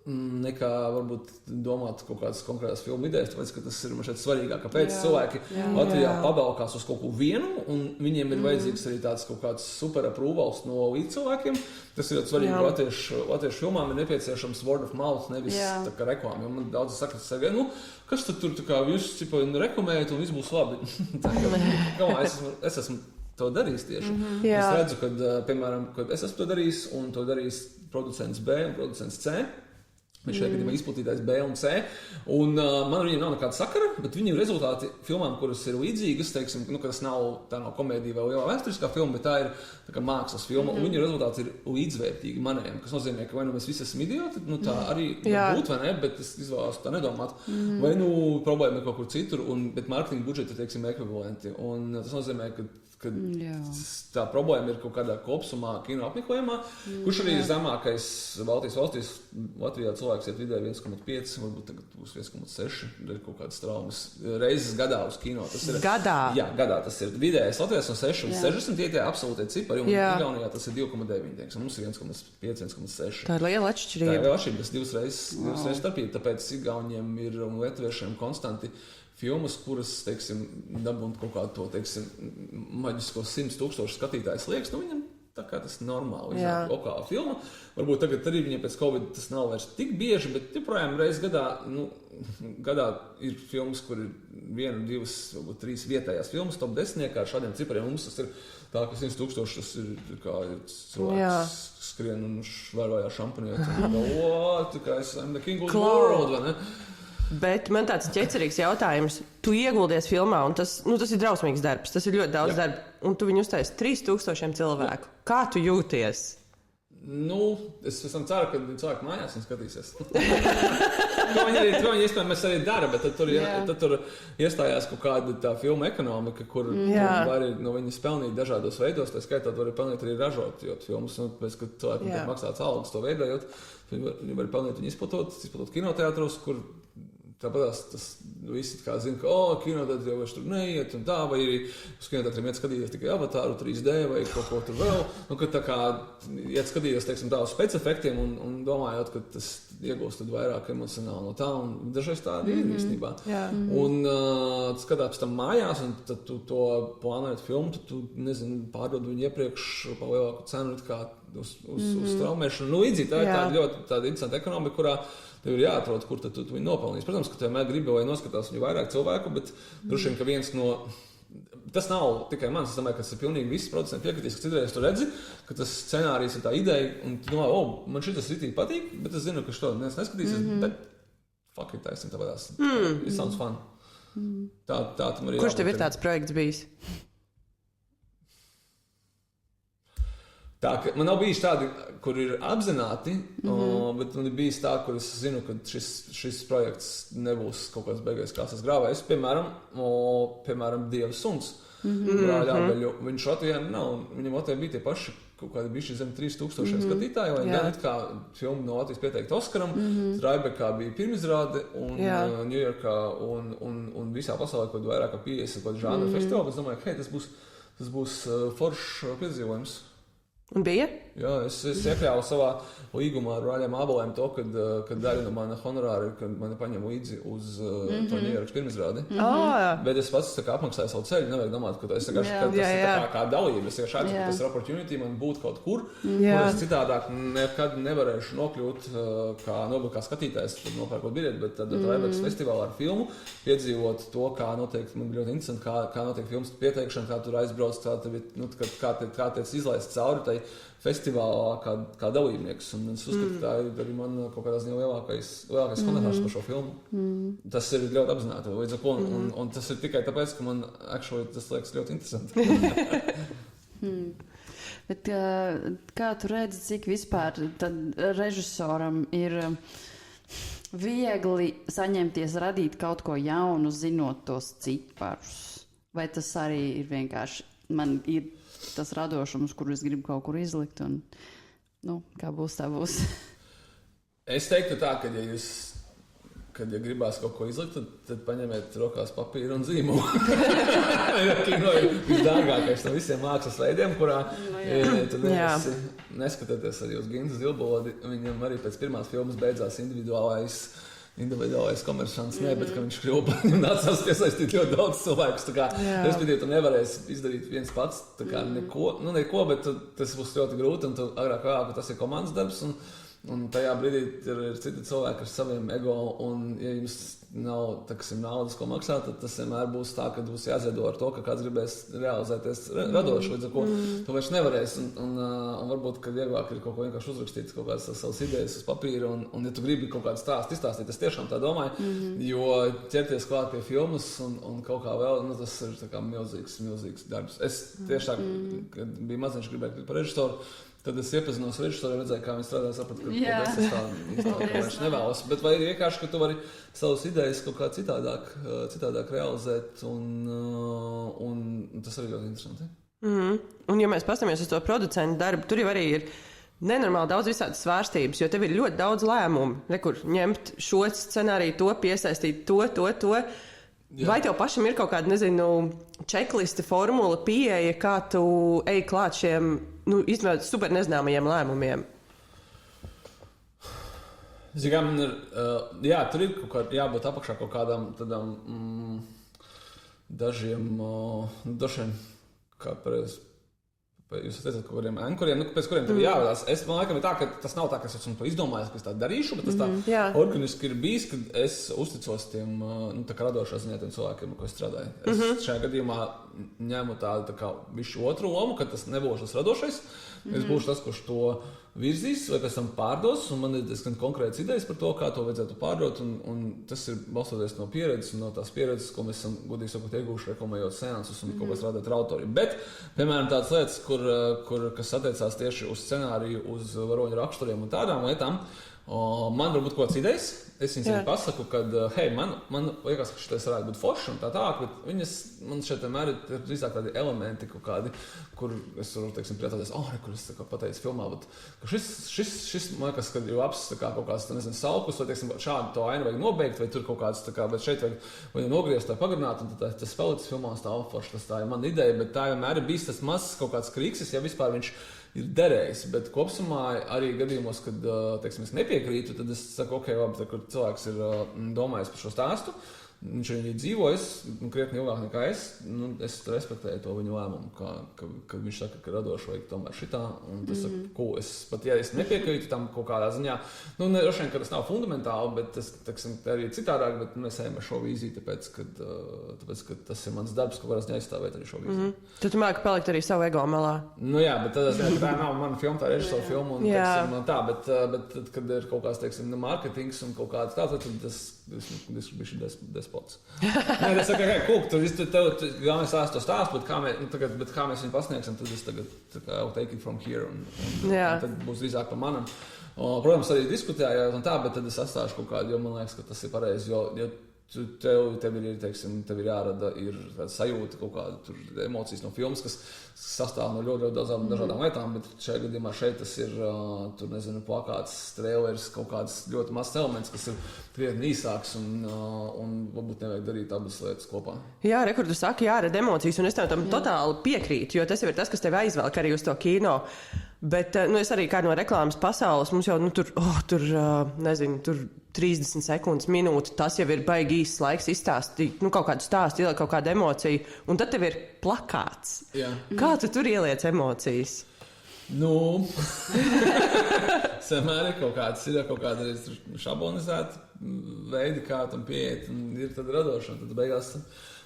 varbūt domāt kaut kādas konkrētas filmu idejas, tāpēc, ka tas ir man šeit svarīgāk, kāpēc cilvēki Latvijā pabalkās uz kaut ko vienu, un viņiem ir vajadzīgs arī tāds kaut kāds super aprūvals no līdzcilvēkiem. Tas ir ļoti svarīgi, latviešu filmām ir nepieciešams word of mouth, nevis tā kā reklāma. Man daudz saka, kas tad tur tā kā jūs reklamējat un viss būs labi. Es esmu to darījis tieši. Es redzu, ka, piemēram, kad es esmu to darījis, un to darījis producents B un producents C. Viņš šeit gadījumā izplatītais B un C. Un man ar viņiem nav nekāda sakara, bet viņu rezultāti filmām, kuras ir līdzīgas, teiksim, kas tā nav komēdija vai lielā vēsturiskā filma, bet tā ir tā kā mākslas filma, un viņu rezultāti ir līdzvērtīgi manējiem, kas nozīmē, ka vai mēs visi esam idioti, tā arī būt vai ne, bet es izvēlos tā nedomāt, vai problēma ir kaut kur citur, bet mārketinga budžeti ir, teiksim, ekvivalenti. Un tas nozīmē, ka tā problēma ir kaut kādā kopsumā kino apmeklējumā, kurš arī ir zemākais Baltijas valstīs. Latvijā cilvēks iet vidēji 1,5, varbūt tagad būs 1,6, ir kaut kādas traumas reizes gadā uz kino. Tas ir, gadā? Jā, gadā tas ir vidējais Latvijas no 6 un 60 tie absolūtie cipari, un Igaunijā tas ir 2,9, mums ir 1,5, 1,6. Tā ir liela atšķirība. Tā ir liela atšķirība, tas divas reizes starpība, tāpēc Igauniem ir un lietuviešiem konstanti filmas, kuras, teiksim, dabūnt kaut kādu to, teiksim, maģisko 100,000 skatītāju slieksni, viņam tā kā tas normāli iznāk lokāla filma. Varbūt tagad arī viņiem pēc Covid tas nav vairs tik bieži, bet joprojām reiz gadā ir filmas, kur ir 1, 2, varbūt 3 vietējās filmas top 10 ar šādiem cipariem. Mums tas ir tā, ka 100,000 tas ir kā cilvēks skrien un vērojā šampanieti. Tā kā I'm the king of the world, vai ne? Bet man tāds ķecerīgs jautājums. Tu ieguldies filmā, un tas ir drausmīgs darbs. Tas ir ļoti daudz darba. Un tu viņu uztaisi 3,000 cilvēku. Kā tu jūties? Es esam ceru, ka cilvēki mājās un skatīsies. Viņi iespējams arī dara, bet tad tur iestājās kaut kāda tā filma ekonomika, kur var no viņas pelnīt dažādos veidos. Tā skaitā var pelnīt arī ražot filmas. Pēc, kad cilvēkiem tiek maksāts algas to veidojot, viņi var pelnīt viņu izplatot kinoteātros, kur tāpēc tas visi kā zina, ka kinoteātri jau vairs tur neiet un tā, vai arī uz kinoteātriem iet skatīties tikai Avatāru 3D vai kaut ko tur vēl. Kad tā kā iet skatīties, teiksim, tā uz specifektiem un domājot, ka tas iegūst tad vairāk emocionāli no tā, un dažreiz tādi ir īstenībā. Un skatāt pēc tam mājās, un tad tu to plānojot filmu, tu pārdod viņu iepriekš pa lielāku cenu kā uz straumēšanu. Līdzīgi tā ir tāda ļoti tāda interesanta ekonomika, kurā tev ir jāatrod, kur tad tu viņu nopelnīs. Protams, ka tev vienmēr gribi, lai noskatās viņu vairāk cilvēku, bet droši vien, ka viens no... Tas nav tikai mans, es domāju, ka tas ir pilnīgi visi producenti piekritīs, ka citreiz tu redzi, ka tas scenārijs ir tā ideja, un tu domā, man šitas ritīgi patīk, bet es zinu, ka šo neviens neskatīsies, bet fuck it, taisam tāpēc. It sounds fun. Tā tam arī Kurš tev ir tāds projekts bijis? Man nav bijis tādi, kur ir apzināti, bet man ir bijis tā, kur es zinu, ka šis projekts nebūs kaut kāds beigais kāsas grāvējs. Piemēram, Dieva suns. Brāļābeļu. Viņš Latvijā nav. Viņam Latvijā bija tie paši kaut kādi bišķi zem 3,000 skatītāji, lai gan it kā filmu no Latvijas pieteikta Oskaram. Traibekā bija pirmizrāde un Ņujorkā un visā pasaulē, kaut vairāk kā 50 žānu festivāli. Es domāju, ka tas būs foršs piedzīvojums. Un bija? Jā, es iekļāvu savā līgumā ar Brāļiem Āboliem to, kad daļa no mana honorāra ir, kad mani paņem līdzi uz to Ņujorkas pirmizrādi. Bet es pats apmaksāju savu ceļu, nevajag domāt, ka tas ir kā dalība. Es šāds, ka tas ir opportunity man būt kaut kur es citādāk nekad nevarēšu nokļūt kā skatītājs, tad nopērkot biļeti, bet tad Traibekas festivālā ar filmu piedzīvot to, kā notiek, man ļoti interesanti, kā notiek filmas pieteikšana, kā tur aizbrauc, kā tiek izlaists cauri tai festivālā kā dalībnieks. Un es uzskatu, ka tā ir arī man kaut kādā ziņā lielākais honorārs par šo filmu. Tas ir ļoti apzināti. Līdz ar ko, un tas ir tikai tāpēc, ka man tas liekas ļoti interesanti. Bet kā tu redzi, cik vispār tad režisoram ir viegli saņemties radīt kaut ko jaunu, zinot tos ciparus? Vai tas arī ir vienkārši, man ir tas radošums, kur es gribu kaut kur izlikt, un, kā būs, tā būs. Es teiktu tā, ja gribās kaut ko izlikt, tad paņemiet rokās papīru un zīmolu. Kino ir visdārgākais no visiem mākslas veidiem, kurā tad neskatieties arī uz Gintu Zilbodi. Viņam arī pēc pirmās filmas beidzās individuālais komersants, bet ka viņš kļuva, viņam nācās piesaistīt ļoti daudz cilvēkus. Respektīvi, tu nevarēsi izdarīt viens pats neko, bet tas būs ļoti grūti, un tu agrāk vēlāk, ka tas ir komandas darbs, un Un tajā brīdī ir citi cilvēki ar saviem ego, un ja jums nav, taksim, naudas, ko maksāt, tad tas vienmēr būs tā, ka būs jāziedo ar to, ka kāds gribēs realizēties radoši, līdz ar ko tu vairs nevarēs. Un varbūt, kad vieglāk ir kaut ko vienkārši uzrakstīt, kaut kādas savas idejas uz papīra, un ja tu gribi kaut kādu stāstu izstāstīt, es tiešām tā domāju, jo ķerties klāt pie filmas un kaut kā vēl, tas ir tā kā milzīgs darbs. Es tieši tā, kad biju maziņš, gribēju kļūt par režisoru, tad es iepazinos ar režisoru, redzēju, kā viņi strādā, sapratu, ka es tā vairs nevēlos. Bet vai ir vienkārši, ka tu vari savas idejas kaut kā citādāk realizēt, un tas arī ļoti interesanti. Un ja mēs paskatāmies uz to producentu darbu, tur jau arī ir nenormāli daudz visādas svārstības, jo tev ir ļoti daudz lēmumu, kur ņemt šo scenāriju, to piesaistīt, to. Jā. Vai tev pašam ir kaut kāda, nezinu, čekliste, formula, pieeja, kā tu ej klāt šiem, īstenībā super nezināmajiem lēmumiem? Zinām, man ir, tur ir kaut kā jābūt apakšā kaut kādām tādām dažiem, kā pareizi. Jūs teicat, kaut kādiem ankuriem, pēc kuriem tev jāvadās. Man laikam ir tā, ka tas nav tā, ka es esmu to izdomājis, ka es tā darīšu, bet tas tā organiski ir bijis, kad es uzticos tiem tā kā radošā ziņā tiem cilvēkiem, ko es strādāju. Es šajā gadījumā ņemu tādu tā kā bišķi otru lomu, ka tas nebūs tas radošais. Es būšu tas, kurš to virzīs vai pēc tam pārdos, un man ir diezgan konkrētas idejas par to, kā to vajadzētu pārdot, un tas ir balstoties no pieredzes un no tās pieredzes, ko mēs esam godīgi sakot iegūši reklamējot seansus un kaut kā strādāt ar autoriem. Bet, piemēram, tādas lietas, kas attiecās tieši uz scenāriju, uz varoņu raksturiem un tādām lietām, man var būt kaut kāds idejas. Es viņas arī pasaku, ka, hei, man liekas, ka šitais varētu būt forši un tā, bet viņas, man šeit vienmēr ir drīzāk tādi elementi kaut kādi, kur es varu, teiksim, priecāties, kur es tā kā pateicu filmā, bet ka šis man liekas, ka jau aps tā kā kaut kāds, nezinu, salkus, vai, teiksim, šādu to ainu vajag nobeigt, vai tur kaut kāds, tā kā, bet šeit vajag nogriezt vai pagarināt, un tad tas spēlētas filmā stāv forši, tas tā ir mana ideja, bet tā vienmēr ir bijis tas mazs kaut kāds kriksis, ja vispār viņš ir derējis, bet kopsumā arī gadījumos, kad, teiksim, es nepiekrītu, tad es saku, labi, kur cilvēks ir domājis par šo stāstu, viņš arī dzīvojas krietni ilgāk nekā es respektēju to viņu lēmumu, ka viņš saka, ka radoši vajag tomēr šitā, un tas saka, cool, es pat, ja es nepiekrītu tam kaut kādā ziņā, droši vien, ka tas nav fundamentāli, bet tas, teiksim, arī citādāk, bet mēs ejam ar šo vīziju, tāpēc, ka tas ir mans darbs, ka varas neaizstāvēt arī šo vīziju. Tu tomēr palikt arī savu ego malā. Jā, bet tā nav mana filma, tā režisora filma, un, teiksim, tā, bet tad, kad ir kaut kāds, teiksim, marketings un kaut kāds tāds, tad tas bišķi despots. Nē, es saku, tev galvenais stāst to stāstu, bet kā mēs viņu pasniegsim, tad es tagad I'll take it from here, un tad būs drīzāk par manam. Protams, arī diskutējāt un tā, bet tad es atstāšu kaut kādu, jo man liekas, ka tas ir pareizi, jo tev ir, teiksim, tev ir jārada ir sajūta, kaut kāda emocijas no filmas, kas sastāv no ļoti dažādām lietām, bet šajā gadījumā šeit tas ir, tur nezinu, plakāts, trailers, kaut kāds ļoti mazs elements, kas ir krietni īsāks un varbūt nevajag darīt abas lietas kopā. Jā, kur tu saki, jārada emocijas, un es tev tam totāli piekrītu, jo tas jau ir tas, kas tev aizvelk arī uz to kino. Bet es arī kā no reklāmas pasaules, mums jau tur 30 sekundes, minūte, tas jau ir baigi īsts laiks izstāstīt, kaut kādu stāstu, ielikt kaut kādu emociju, un tad tev ir plakāts. Jā. Kā tu tur ieliec emocijas? Vienmēr ir kaut kāda šablonizēta veidi, kā tam pieiet, un ir tad radošana, tad beigās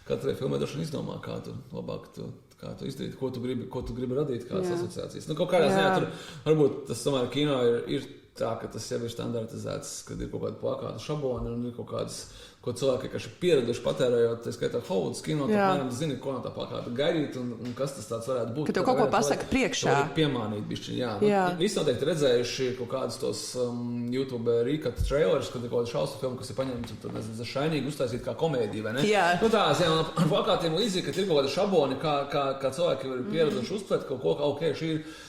katrai filmai droši vien izdomā, kā tu labāk kā tu izdarīt, ko tu gribi radīt, kādas asociācijas. Kaut kādā ziņā tur varbūt tas tomēr kino ir tā, ka tas jau ir standartizēts, kad ir kaut kāda plakāta šabloni un ir kaut kādas, ko cilvēki ir pieraduši patērējot, tā skaitā Hollywoods kino, tad zini, ko no tā plakāta gaidīt un kas tas tāds varētu būt. Ka tev kaut ko pasaka priekšā. To piemānīt bišķi, jā. Visi noteikti redzējuši kaut kādus tos YouTube recap trailers, kad ir kaut kāda šausmu filma, kas ir paņemta, tad nezinu, Shining uztaisīt kā komēdiju, vai ne? Jā. Tās, jā, ar plakātiem līdzīgi, ka ir kaut kāda šabloni, kā cilvēki ir pieraduši uztvert kaut ko, ok,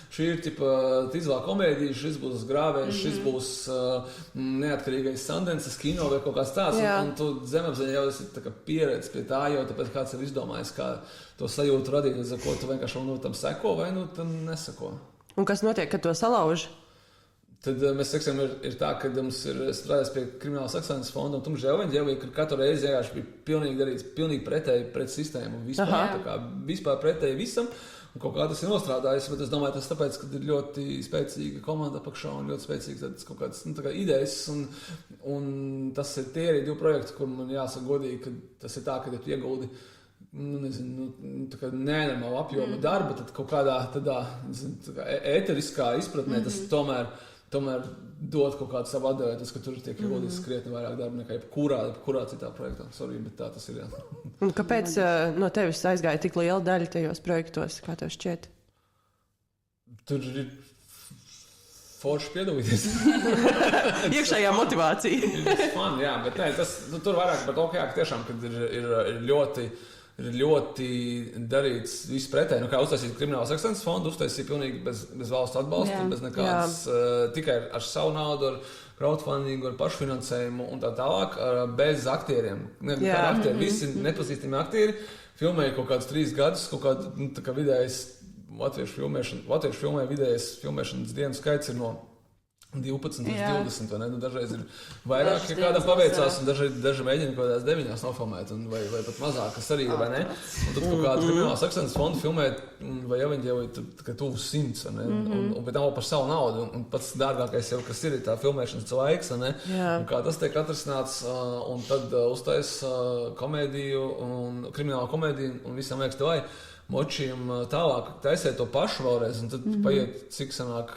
šī ir tīzlā komēdija, šis būs grāvējs, šis būs neatkarīgais Sundances kino vai kaut kāds tāds. Un tu zemapziņā jau esi pieredzi pie tā, jo tāpēc kāds ir izdomājis, kā to sajūtu radīt, līdz ar ko tu vienkārši tam seko vai tam neseko. Un kas notiek, kad to salauž? Tad mēs teiksim, ir tā, ka mums ir strādājis pie Kriminālas ekscelences fonda un Tumša Evaņģēlija, kur katru reizi vienkārši bija pilnīgi darīts pilnīgi pretēji pret sistēmu. Vispār pretēji visam. Un kaut kā tas ir nostrādājis, bet es domāju, tas tāpēc, ka ir ļoti spēcīga komanda apakšā un ļoti spēcīgas tādas kaut kādas kā idejas. Un tas ir tie arī 2 projekti, kur man jāsaka godīgi, ka tas ir tā, ka ja tu ieguldi nenormālu apjomu darba, tad kaut kādā tādā ēteriskā izpratnē tas tomēr dod kaut kādu savu atdevi, ka tur tiek ieguldīts krietni vairāk darba nekā jebkurā citā projektā. Sorry, bet tā tas ir. Jā. Un kāpēc no tevis aizgāja tik liela daļa tajos projektos, kā tev šķiet? Tur ir forši piedalīties. Iekšējā motivācija. Ir fun, jā, bet ne, tur vairāk par to, ka tiešām, kad ir ļoti darīts viss pretēji. Kā uztaisīt Kriminālas ekscelences fondu, uztaisīt pilnīgi bez valsts atbalsta, bez nekādas, tikai ar savu naudu, ar crowdfunding, ar pašfinansējumu un tā tālāk, bez aktieriem. Nekādi aktieri, visi nepazīstami aktieri, filmēja kaut kādus 3 gadus, kaut kādu vidējais latviešu filmē vidējais filmēšanas dienu skaits ir no 12 līdz 20, vai ne? Dažreiz ir vairāk, ja kādam paveicās, un daži mēģina kaut kādās 9 nofilmēt, vai pat mazāk, kas arī ir, vai ne? Un tad kaut kādu Kriminālas ekscelences fondu filmēt, vai evaņģēlīt, ka tuvu 100, ne? Un pēc tam vēl par savu naudu, un pats dārgākais jau, kas ir tā filmēšanas laiks, ne? Un kā tas tiek atrisināts, un tad uztais komēdiju, un kriminālu komēdiju, un visam liekas tev, močiem tālāk taisiet to pašu vēlreiz, un tad paiet, cik sanāk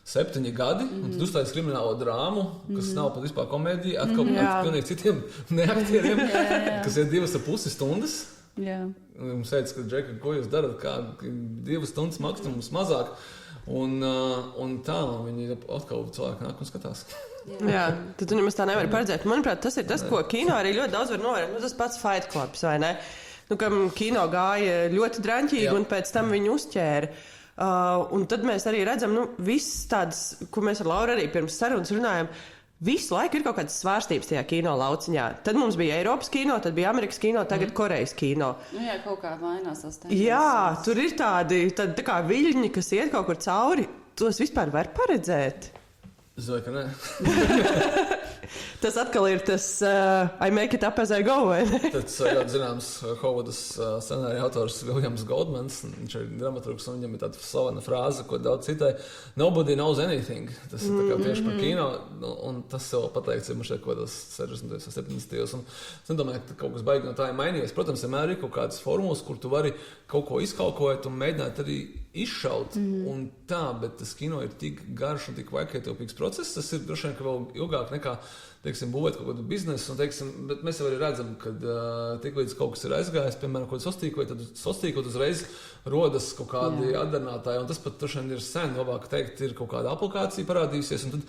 7 gadi, un tad uzstājas kriminālo drāmu, kas nav pat vispār komēdija, atkal pilnīgi citiem neaktieriem, kas ir 2,5 stundas. Mums teica, ka Džeka, ko jūs darat, kā 2 stundas maksimums mazāk, un tā, viņi atkal cilvēki nāk un skatās. Jā, tad tu nemaz tā nevari paredzēt. Manuprāt, tas ir tas, ko kino arī ļoti daudz var novērot. Tas pats Fight Clubs, vai ne? Kam kino gāja ļoti draņķīgi, un pēc tam viņu uzķēra. Un tad mēs arī redzam, visas tādas, ko mēs ar Lauru arī pirms sarunas runājam, visu laiku ir kaut kādas svārstības tajā kino lauciņā. Tad mums bija Eiropas kino, tad bija Amerikas kino, tagad Korejas kino. Jā, kaut kā mainās tas tendences. Jā, tur ir tādi tā kā viļņi, kas iet kaut kur cauri. Tos vispār var paredzēt. Es domāju, ka nē. Tas atkal ir tas I make it up as I go, vai ne? Tas ļoti zināms Hovudas scenārija autors Williams Goldmans, viņš ir dramaturgs, un viņam ir tāda slavena frāze, ko daudz citai, nobody knows anything. Tas ir tā kā tieši par kino, un tas jau pateikts, ja mums šeit kaut kādos 60. vai 70. Un es nedomāju, ka kaut kas baigi no tā ir mainījies. Protams, vienmēr ir kaut kādas formulas, kur tu vari kaut ko izkalkulēt un mēģināt arī izšaut. Un tā, bet tas kino ir tik garš un tik vaikietilpīgs process, tas ir droši vien, ka vēl ilgāk nekā teiksim, būvēt kaut kādu biznesu, un, teiksim, bet mēs jau arī redzam, ka tik līdz kaut kas ir aizgājis, piemēram, kaut kādu sastīkot, uzreiz rodas kaut kādi atdarinātāji, un tas pat droši vien ir sen, labāk teikt, ir kaut kāda aplikācija parādījusies, un tad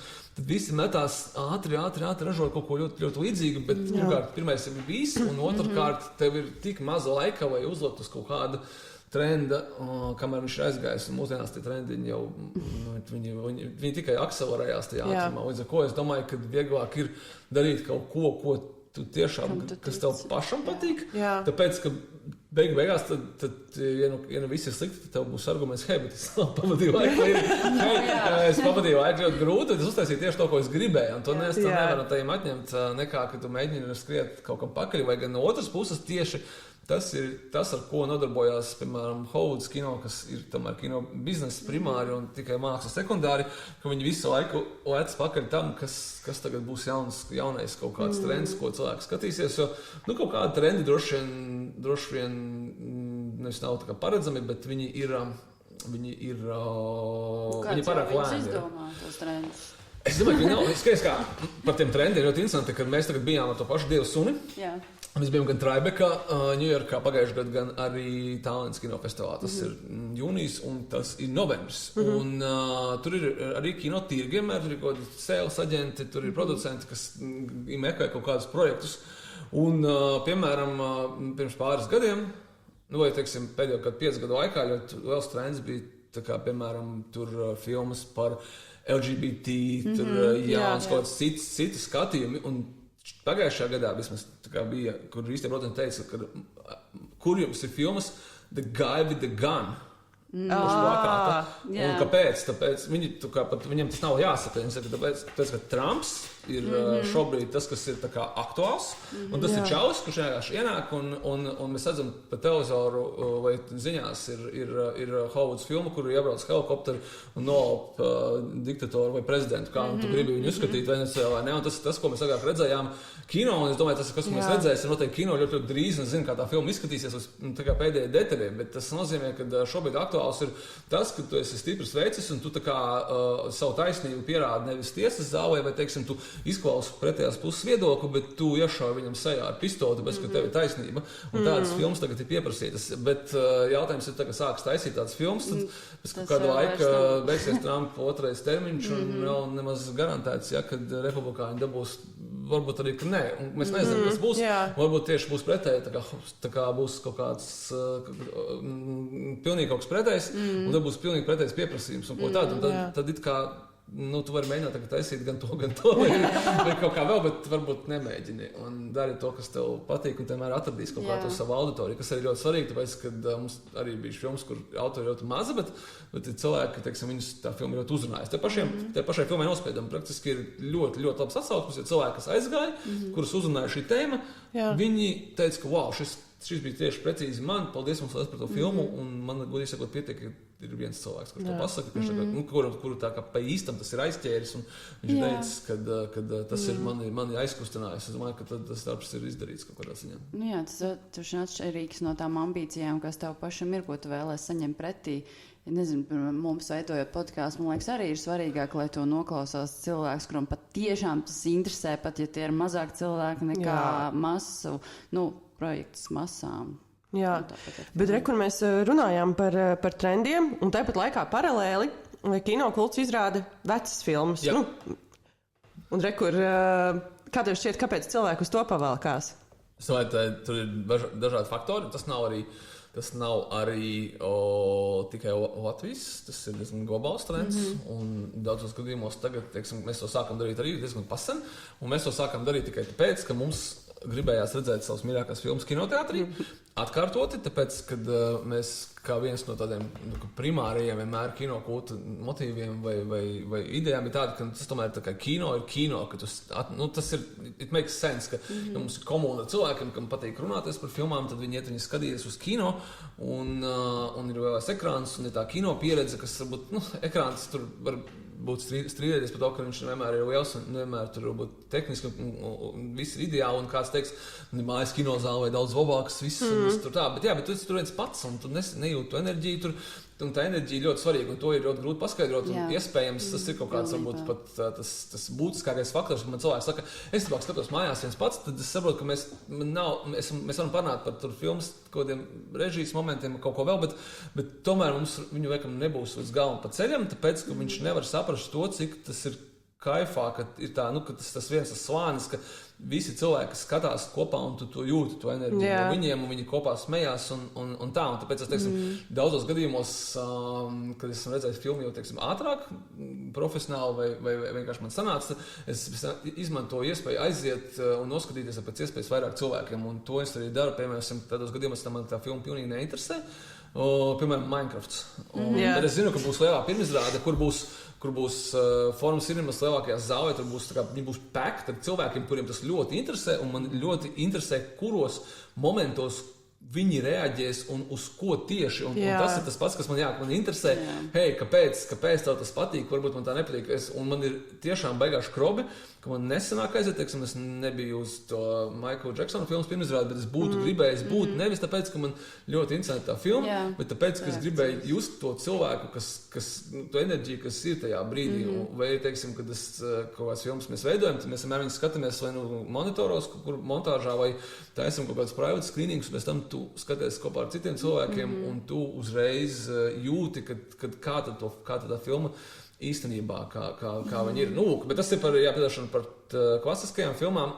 visi metās ātri ražot kaut ko ļoti, ļoti līdzīgu, bet pirmkārt, pirmais ir bijis, un otrkārt, tev ir tik maza laika, lai uzlikt uz kaut kādu trenda, kamēr viņš ir aizgājis, un mūsdienās tie trendi jau, viņi tikai akselerējās tajā ātrumā. Līdz ar ko es domāju, ka vieglāk ir darīt kaut ko tu tiešām, kas tev pašam patīk. Tāpēc, ka beigās, tad ja viss ir slikti, tad tev būs arguments, hei, bet es pavadīju laiku, es pavadīju laiku ļoti grūti, tad es uztaisīju tieši to, ko es gribēju, un to nevar no tajiem atņemt nekā, ka tu mēģini skriet kaut kam pakaļ, vai gan no otras puses tieši tas ir tas, ar ko nodarbojās, piemēram, Hovudas kino, kas ir tomēr kino biznesa primāri un tikai māksla sekundāri, ka viņi visu laiku lec pakaļ tam, kas tagad būs jaunais kaut kāds trends, ko cilvēks skatīsies, jo, kaut kādi trendi droši vien nevis nav tā kā paredzami, bet viņi ir pārāk lēni. Izdomā tos trendus? Es domāju, ka nav, skaties kā, par tiem trendiem ļoti interesanti, kad mēs tagad bijām ar to pašu Dievu suni. Mēs bijām gan Traibekā, Ņujorkā pagājušajā gadā, gan arī Tallinas kinofestivālā. Tas ir jūnijas un tas ir novembris. Un tur ir arī kinotirgi, vienmēr tur ir kaut kādi sales aģenti, tur ir producenti, kas meklē kaut kādus projektus. Un, piemēram, pirms pāris gadiem, vai, teiksim, pēdējo 5 gadu laikā, ļoti liels trends bija, tā kā, piemēram, tur filmas par LGBT, tur jauns kaut kāds citi skatījumi. Un pagājušajā gadā vismaz bija, kur īstenībā producenti teica, ka kur jums ir filmas The Guy with the Gun? Un kāpēc? Tāpēc viņam tas nav jāsaka. Tāpēc, ka Trumps ir šobrīd tas, kas ir tā kā aktuāls, un tas ir čalis, kurš vienkārši ienāk, un mēs redzam pa televizoru vai ziņās ir Hollywoods filma, kur iebrauc helikopteri un nolaup diktatoru vai prezidentu, kā tu gribi viņu uzskatīt Venecijā vai ne, un tas ir tas, ko mēs agrāk redzējām kino, un es domāju, tas ir kas, ko mēs redzēsim noteikti kino ļoti drīz, un zinu, kā tā filma izskatīsies uz tā kā pēdējai detaļai, bet tas nozīmē, ka šobrīd aktuāls ir tas, ka tu esi stiprs vecis, un tu tā kā savu taisnību pierādi nevis tiesas zālē, vai, teiksim, tu izklausi pretējās puses viedokli, bet tu iešauj viņam sejā ar pistoli, tāpēc, ka tev ir taisnība, un tādas filmas tagad ir pieprasītas, bet jautājums ir, ka sāks taisīt tādas filmas, tad pēc kāda laika beigsies Trumpa otrais termiņš, un nav nemaz garantēts, kad republikāņi dabūs, varbūt arī, ka nē, un mēs nezinām, kas būs, varbūt tieši būs pretēji, tā kā būs kaut kāds pilnīgi kaut kas pretējs, un tad būs pilnīgi pretējs pieprasījums, un ko tādu, un tad it kā, tu vari mēģināt tagad taisīt gan to, vai kaut kā vēl, bet varbūt nemēģini, un dari to, kas tev patīk, un vienmēr atradīs kaut kā to savu auditoriju, kas arī ļoti svarīgi, tāpēc, kad mums arī bija filmas, kur autori ļoti maza, bet ir cilvēki, teiksim, viņus tā filma ļoti uzrunājas. Te pašai filmai nospiedam, praktiski ir ļoti, ļoti labs atsauksmes, jo cilvēki, kas aizgāja, kurus uzrunāja šī tēma, viņi teica, ka wow, šis bija tieši precīzi man, paldies mums par to filmu, un man, godīgi sakot, pietiek, ka ir viens cilvēks, kurš to pasaka, kuru tā kā pa īstam tas ir aizķēris, un viņš teica, kad tas ir mani aizkustinājis. Es domāju, ka tas darbs ir izdarīts kaut kādā ziņā. Jā, tas ir atšķirīgs no tām ambīcijām, kas tev pašam ir, ko tu vēlēs saņemt pretī. Nezinu, mums veidojot podkāstu, man liekas, arī ir svarīgāk, lai to noklausās cilvēks, kuram pat tiešām tas interesē, pat ja tie ir mazāk cilvēki nekā masu, projekts masām. Jā, bet kur mēs runājām par trendiem, un tāpat laikā paralēli kino kults izrāda vecas filmas. Un kur, kā tev šķiet, kāpēc cilvēki uz to pavalkās? Es domāju, tur ir dažādi faktori, tas nav arī tikai Latvijas, tas ir diezgan globāls trends, un daudzos gadījumos tagad, teiksim, mēs to sākam darīt arī diezgan pasen, un mēs to sākam darīt tikai tāpēc, ka mums gribējās redzēt savas mīļākās filmas kinoteātrī, atkārtoti, tāpēc, kad mēs kā viens no tādiem primārajiem vienmēr kinokulta motīviem vai idejām ir tāda, ka tas tomēr tā kā kino, ka tas ir, it makes sense, ka ja mums ir komuna ar cilvēkiem, kam patīk runāties par filmām, tad viņi iet viņu skatīties uz kino, un ir vēlēs ekrāns, un ir tā kino pieredze, kas varbūt, ekrāns tur var būt strīdēties par to, ka viņš vienmēr ir liels un vienmēr tur būt tehniski un viss ir ideāli, un kāds teiks, mājas kinozāle vai daudz labāks, viss tur tā, bet tu esi tur viens pats, un tu nejūti to enerģiju tur, un tā enerģija ļoti svarīga, un to ir ļoti grūti paskaidrot, un iespējams tas ir kaut kāds, varbūt pat tas būtiskākais faktors, ka man cilvēks saka, es labāk skatos mājās viens pats, tad es saprotu, ka mēs varam parunāt par tur filmas kādiem režijas momentiem, kaut ko vēl, bet tomēr mums viņu veikam nebūs līdz galam pa ceļam, tāpēc, ka viņš nevar saprast to, cik tas ir kaifā, ka ir tā, ka tas viens tas slānis, ka visi cilvēki skatās kopā un tu to jūti, to enerģiju no viņiem, un viņi kopā smējās un tā, un tāpēc es, teiksim, daudzos gadījumos, kad esmu redzējis filmu jau, teiksim, ātrāk, profesionāli vai vienkārši man sanāca, es izmantoju iespēju aiziet un noskatīties ar pēc iespējas vairāk cilvēkiem, un to es arī daru, piemēram, tādos gadījumos, man tā filma pilnīgi neinteresē, piemēram, Minecrafts. Bet es zinu, ka būs lielā pirmizrāde, kur būs Forum Cinemas lielākajā zālē, tur būs, viņi būs packed ar cilvēkiem, kuriem tas ļoti interesē, un man ļoti interesē, kuros momentos viņi reaģēs un uz ko tieši. Un tas ir tas pats, kas man interesē. Hei, kāpēc tev tas patīk? Varbūt man tā nepatīk. Un man ir tiešām baigā škrobi, ka man nesanāk aiziet, teiksim, es nebiju uz to Michael Jacksona filmas pirmizrādi, bet es būtu gribējis būt nevis tāpēc, ka man ļoti interesē tā filma, bet tāpēc, ka es gribēju just to cilvēku, kas to enerģiju, kas ir tajā brīdī. Vai, teiksim, kad kaut kādas filmas mēs veidojam, tad mēs vienmēr viņus skatāmies vai monitoros, kur montāžā, vai taisam kaut kādus private screenings, un pēc tam tu skaties kopā ar citiem cilvēkiem, un tu uzreiz jūti, kā tā filma īstenībā, kā viņi ir. Bet tas ir par klasiskajām filmām.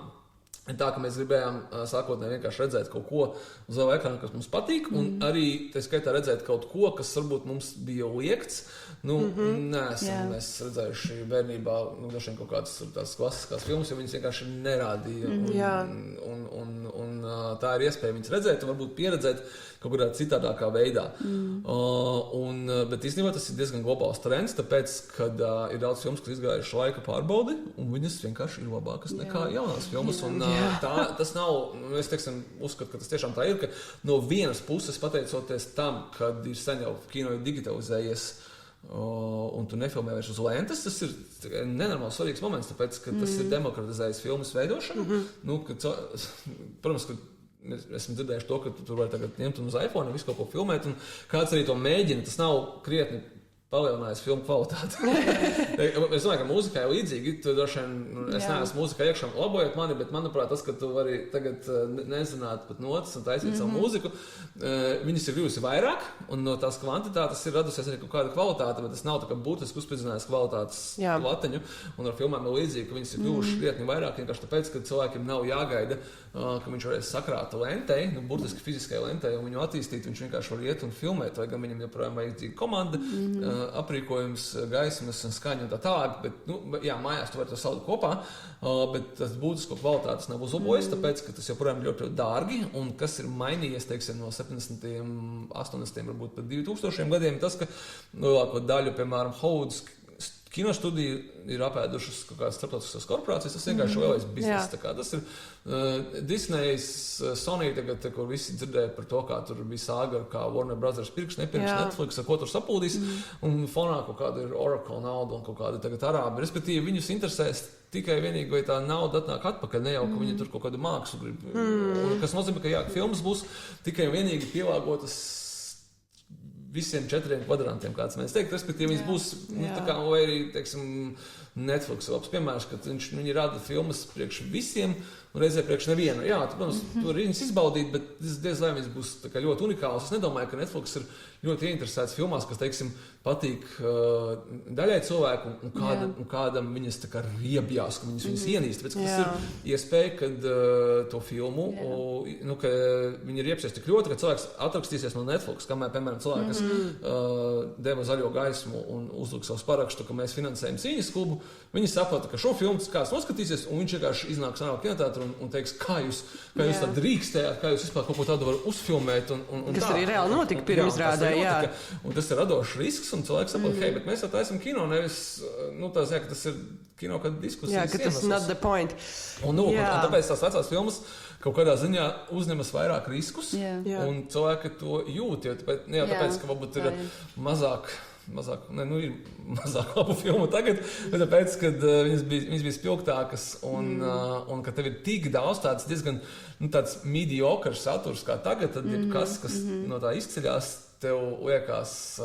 Ir tā, ka mēs gribējām sākotnēji vienkārši redzēt kaut ko uz liela ekrāna, kas mums patīk, un arī, tā skaitā, redzēt kaut ko, kas varbūt mums bija liekts. Neesam mēs redzējuši bērnībā dažiem kaut kādas tās klasiskās filmas, jo viņas vienkārši nerādīja. Un tā ir iespēja viņas redzēt un varbūt pieredzēt kaut kādā citādākā veidā. Bet īstenībā tas ir diezgan globāls trends, tāpēc, kad ir daudz filmas, kas izgājuši laika pārbaudi, un viņas vienkārši ir labākas nekā jaunās filmas. Un tas nav, es uzskatu, ka tas tiešām tā ir, ka no vienas puses pateicoties tam, kad ir sen jau kino digitalizējies, un tu nefilmē vairs uz lentes, tas ir nenormāli svarīgs moments, tāpēc, ka tas ir demokratizējis filmas veidošanu. Protams, ka esmu dzirdējuši to, ka tu vari tagad ņemt un uz iPhone visu kaut ko filmēt, un kāds arī to mēģina, tas nav krietni palielinājis filmu kvalitāti. Es domāju, ka mūzikai ir līdzīgi. Es neesmu mūzikā iekšā, labojiet mani, bet manuprāt, tas, ka tu vari tagad nezināt pat notas un taisīt savu mūziku, viņas ir kļuvusi vairāk, un no tās kvantitātes ir radusies arī kaut kāda kvalitāte, bet tas nav tā kā būtiski uzspridzinājis kvalitātes latiņu, un ar filmām ir līdzīgi, ka viņas ir kļuvušas krietni vairāk, vienkārši tāpēc, ka cilvēkiem nav jāgaida, ka viņš varēs sakrāt lentei, burtiski fiziskai lentei, un viņu attīstīt, viņš vienkārši var iet un filmēt, vai gan viņam joprojām vajadzīga komanda, aprīkojums, gaismas un skaņa un tā tālāk, bet, mājās tu vari to salikt kopā, bet tas būtisko kvalitātes nav uzlabojas, tāpēc, ka tas joprojām ļoti dārgi, un kas ir mainījies, teiksim, no 70. 80. varbūt pat 2000 gadiem, tas, ka lielāko daļu, piemēram, Hollywoods kinostudiju ir apēdušas kaut kādas starptautiskas korporācijas, tas vienkārši lielais biznes. Tas ir Disneys, Sony tagad, kur visi dzirdēja par to, kā tur bija sāga, kā Warner Brothers pirks, nepirks Netflix, ar ko tur sapūdīs, un fonā kaut kāda ir Oracle nauda un kaut kāda tagad arābi. Respektīvi, viņus interesēs tikai vienīgi, vai tā nauda atnāk atpakaļ, ne jau, ka viņi tur kaut kādu mākslu grib. Un, kas nozīmē, ka filmas būs tikai vienīgi pielāgotas visiem 4 kvadrantiem, kāds mēs teikt, respektīvi, viņas būs, tā kā, vai arī, teiksim, Netflix labs piemērs, ka viņi rada filmas priekš visiem un reizē priekš nevienu. Jā, protams, tur viņas izbaudīt, bet diez lai viņas būs tā kā ļoti unikāls. Es nedomāju, ka Netflix ir ļoti ieinteresēts filmās, kas, teiksim, patīk daļai cilvēku un kādam viņas tā kā riebjās, ka viņas ienīst. Tāpēc, ka tas ir iespēja, kad to filmu, ka viņi ir riebsies tik ļoti, ka cilvēks atrakstīsies no Netflix, kamēr, piemēram, cilvēki, kas deva zaļo gaismu un uzlika savus parakstu, ka mēs finansējam cīņas klubu, viņi saprata, ka šo filmu kāds noskatīsies, un viņš vienkārši iznāks ārā kinoteātrā un teiks, kā jūs tā drīkstējāt, kā jūs vispār kaut ko tādu var uzfilmēt. Kas arī reāli notika pirms rādē, Un tas ir radošs risks, un cilvēks saprot, hei, bet mēs jau taisam kino, nevis, ka tas ir kino, kad diskusijas. Jā, ka tas not the point. Un tāpēc tās vecās filmas kaut kādā ziņā uzņemas vairāk riskus, un cilvēki to jūt, tāpēc, ka varbūt ir mazāk labu filmu tagad, bet tāpēc, kad viņas bija spilgtākas un ka tev ir tik daudz tāds diezgan tāds mediokrs saturs kā tagad, tad kas no tā izceļās, tev liekas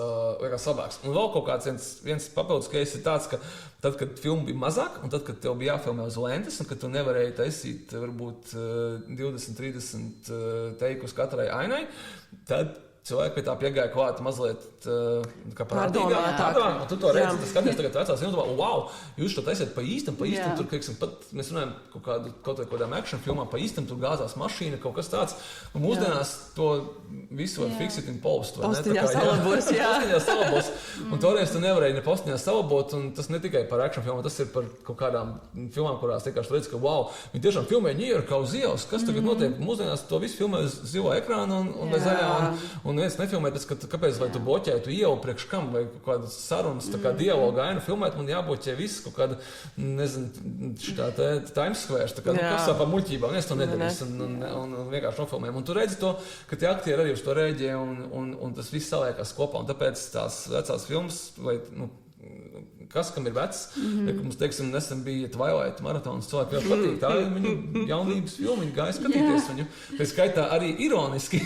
labāks. Un vēl kaut kāds viens papildus case ir tāds, ka tad, kad filma bija mazāk, un tad, kad tev bija jāfilmē uz lentes, un kad tu nevarēji taisīt varbūt 20-30 teikus katrai ainai, tad cilvēki pie tā piegāja klāt mazliet pārdomātāk. Un tu to redzi, tas skaties tagad vecās filmas, wow, jūs to taisiet pa īstam, tur, pat mēs runājam kaut kādām action filmām, pa īstam tur gāzās mašīna, kaut kas tāds. Un mūsdienās to visu var fixit in post. Postiņā salabos, Postiņā salabos. Un toreiz tu nevarēji ne postiņā salabot, un tas ne tikai par action filmām, tas ir par kaut kādām filmām, kurās vienkārši redz, ka wow, viņi tiešām filmē Ņujorkā uz ielas, kas tagad notiek. Mūsdienās to visu filmē uz zilo ekrānu un bez zaļā, un viens nefilmē, kāpēc, vai tu bloķēji tu ielu priekš kam, vai kādas sarunas, tā kā dialogu ainu filmēt, man jābloķē viss, kaut kāda, nezinu, šitā Times Square, tā kā, kas tā pa muļķībām, es to nedarīs, un vienkārši nofilmējam. Un tu redzi to, ka tie aktieri arī uz to rēģē, un tas viss saliekās kopā, un tāpēc tās vecās filmas, vai, kas, kam ir vecs, mums, teiksim, nesen bija Twilight maratons, cilvēki jau patīk, tā ir viņu jaunības filma, viņi gāja skatīties viņu, tā skaitā arī ironiski.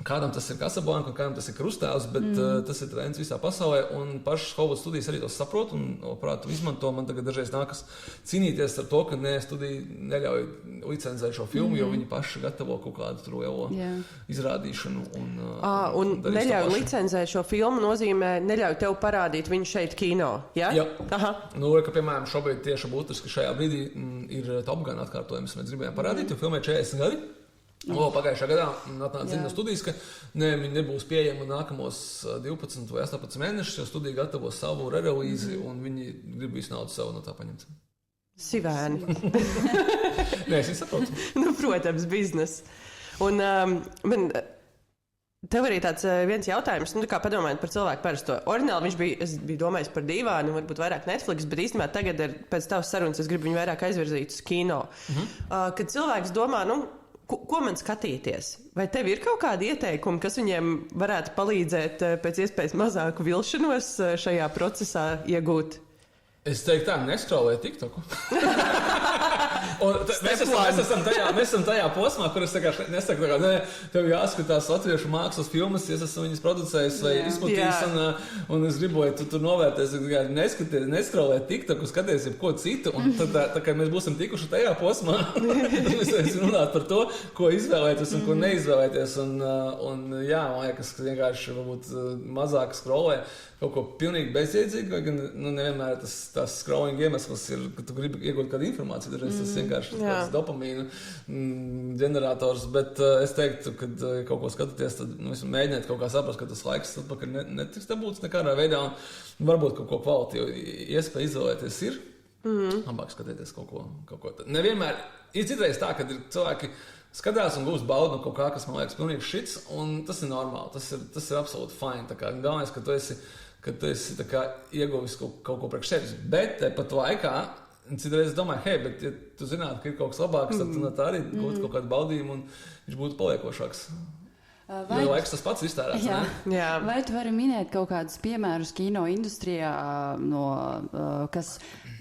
Kādam tas ir Casablanca, kādam tas ir Krustāvs, bet tas ir trends visā pasaulē, un pašas Hollywood studijas arī to saprot, un, prāt, izmanto. Man tagad dažreiz nākas cīnīties ar to, ka studija neļauj licenzēt šo filmu, jo viņi paši gatavo kaut kādu tur lielo izrādīšanu. Un neļauj licenzēt šo filmu nozīmē neļauj tev parādīt viņu šeit kino, ja? Jā. Aha. Ka, piemēram, šobrīd tieši būtiski šajā brīdī ir Top Gun atkārtojums, mēs gribējām parādīt, jo filmē 40 gadi. Pagājušā gadā atnāca ziņa no studijas, ka viņi nebūs pieejama nākamos 12 vai 18 mēnešus, jo studija gatavo savu re-relīzi, un viņi grib visu naudu savu no tā paņemt. Sivēni. Nē, es saprotu. Protams, biznesa. Un tev arī tāds viens jautājums, kā padomājot par cilvēku parasto. Orināli es biju domājis par divānu, varbūt vairāk Netflix, bet īstenībā tagad pēc tavas sarunas es gribu viņu vairāk aizvirzīt uz kino. Kad cilvēks domā, ko man skatīties? Vai tev ir kaut kādi ieteikumi, kas viņiem varētu palīdzēt pēc iespējas mazāku vilšanos šajā procesā iegūt? Es teiktu tā, neskrolēju TikToku. Mēs esam tajā posmā, kur es nesaku, tev jāskatās latviešu mākslas filmas, ja es esmu viņas producējis vai izplatījis, un es gribu, lai tu tur novērties, neskrolēju TikToku, skaties jebko citu, un tad, tā kā mēs būsim tikuši tajā posmā, mēs varēsim runāt par to, ko izvēlēties un ko neizvēlēties, un jā, man liekas, ka vienkārši varbūt mazāk skrolē kaut ko pilnīgi bezjēdzīgu, vai gan nevienmēr tas scrolling iemesls ir, ka tu gribi iegūt kādu informāciju, dažreiz tas vienkārši tāds dopamīna ģenerators, bet es teiktu, kad kaut ko skatāties, tad mēģiniet kaut kā saprast, ka tas laiks atpakaļ netiks dabūts nekādā veidā, un varbūt kaut ko kvalitīvu iespēju izvēlēties ir, labāk skatieties kaut ko. Nevienmēr, ir citreiz tā, kad ir cilvēki skatās un gūst baudu no kaut kā, kas man liekas pilnīgi šits, un tas ir normāli, tas ir absolūti fine, tā kā galvenais, ka tu esi tā kā ieguvis kaut ko priekš sevis, bet pat laikā, citreiz es domāju, hei, bet ja tu zinātu, ka ir kaut kas labāks, tad tu no tā arī gūtu kaut kādu baudījumu un viņš būtu paliekošāks. Vai laiks tas pats iztērēts, ne? Jā. Vai tu vari minēt kaut kādus piemērus kino industrijā, kas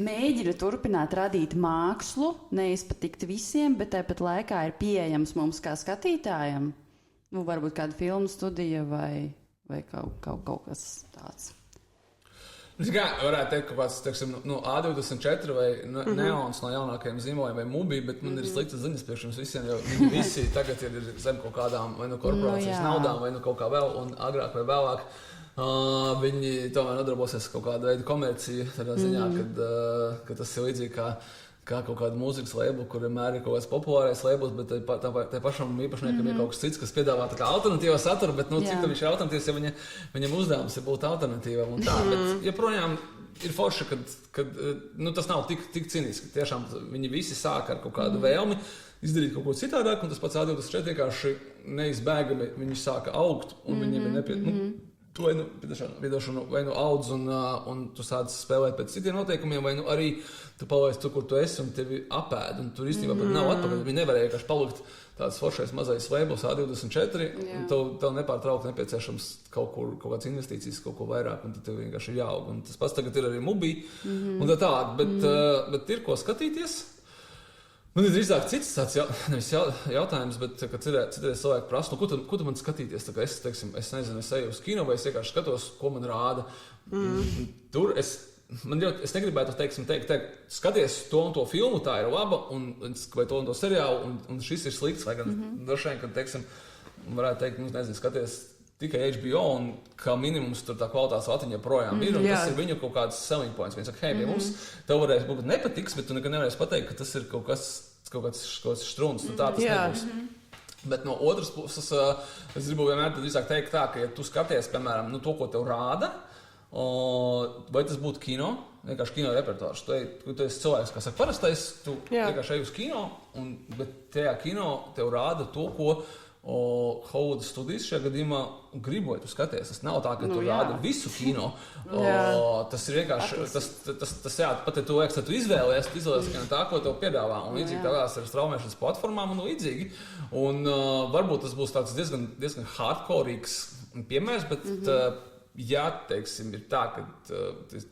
mēģina turpināt radīt mākslu, neizpatikt visiem, bet tāpat laikā ir pieejams mums kā skatītājiem? Varbūt kāda filmu studija vai kaut kas tāds. Es varētu teikt, ka kāds, teiksim, A24 vai Neons no jaunākajiem zīmoliem vai Mubi, bet man ir sliktas ziņas priekš jums visiem, jo viņi visi tagad ir zem kaut kādām vai korporācijas naudām vai kaut kā vēl, un agrāk vai vēlāk. Viņi tomēr nodarbosies kaut kādu veidu komerciju, tādā ziņā, ka tas ir līdzīgi kā kaut kāda mūzikas labela, kur vienmēr ir kaut kāds populārais labels, bet tai pašam īpašniekam ir kaut kas cits, kas piedāvā tā kā alternatīvo saturu, bet cik viņš ir alternatīvs, ja viņam uzdevums ir būt alternatīvam un tā. Bet joprojām ir forši, kad tas nav tik cīniski. Tiešām viņi visi sāk ar kaut kādu vēlmi izdarīt kaut ko citādāk, un tas pats A24 vienkārši neizbēgami viņi sāka augt, un viņiem ir nepieciešams. Tu vai audz un tu sāc spēlēt pēc citiem noteikumiem, vai arī tu palaist tur, kur tu esi, un tevi apēd, un tur īstenībā pat nav atpakaļ. Viņi nevarēja vienkārši palikt tāds foršais mazais labels A24, un tev nepārtraukti nepieciešams kaut kāds investīcijas, kaut ko vairāk, un tad tev vienkārši ir jāaug. Un tas pats tagad ir arī Mubi, un tā tālāk, bet ir ko skatīties. Man ir drīzāk cits tāds jautājums, bet kad citreiz cilvēki prasa, ko tu man skatīties? Tā kā es nezinu, es eju uz kino vai es vienkārši skatos, ko man rāda. Tur es negribētu teikt, skaties to un to filmu, tā ir laba, vai to un to seriālu, un šis ir slikts, vai gan droši vien, kad, varētu teikt, nezinu, skaties tikai HBO, un kā minimums tur tā kvalitātes latiņa projām ir, un tas ir viņu kaut kāds selling points. Viņi saka, hei, pie mums tev varēs būt nepatiks, bet tu nekad nevarēsi pateikt, ka tas ir kaut kāds strūns, tā tas nebūs. Bet no otras puses, es gribu vienmēr drīzāk teikt tā, ka ja tu skaties, piemēram, to, ko tev rāda, vai tas būtu kino, vienkārši kino repertuārs. Tu esi cilvēks, kas saka parastais, tu vienkārši ej uz kino, bet tajā kino tev rāda to, ko Hollywoodas studijas šajā gadījumā gribu, lai tu skaties. Tas nav tā, ka tu rādi visu kino. Tas ir vienkārši, pat ja tu liekas, ka tu izvēlies tā, ko tev piedāvā. Un līdzīgi tādās ar straumēšanas platformām un līdzīgi. Un varbūt tas būs tāds diezgan hardcoreīgs piemērs, bet teiksim, ir tā, ka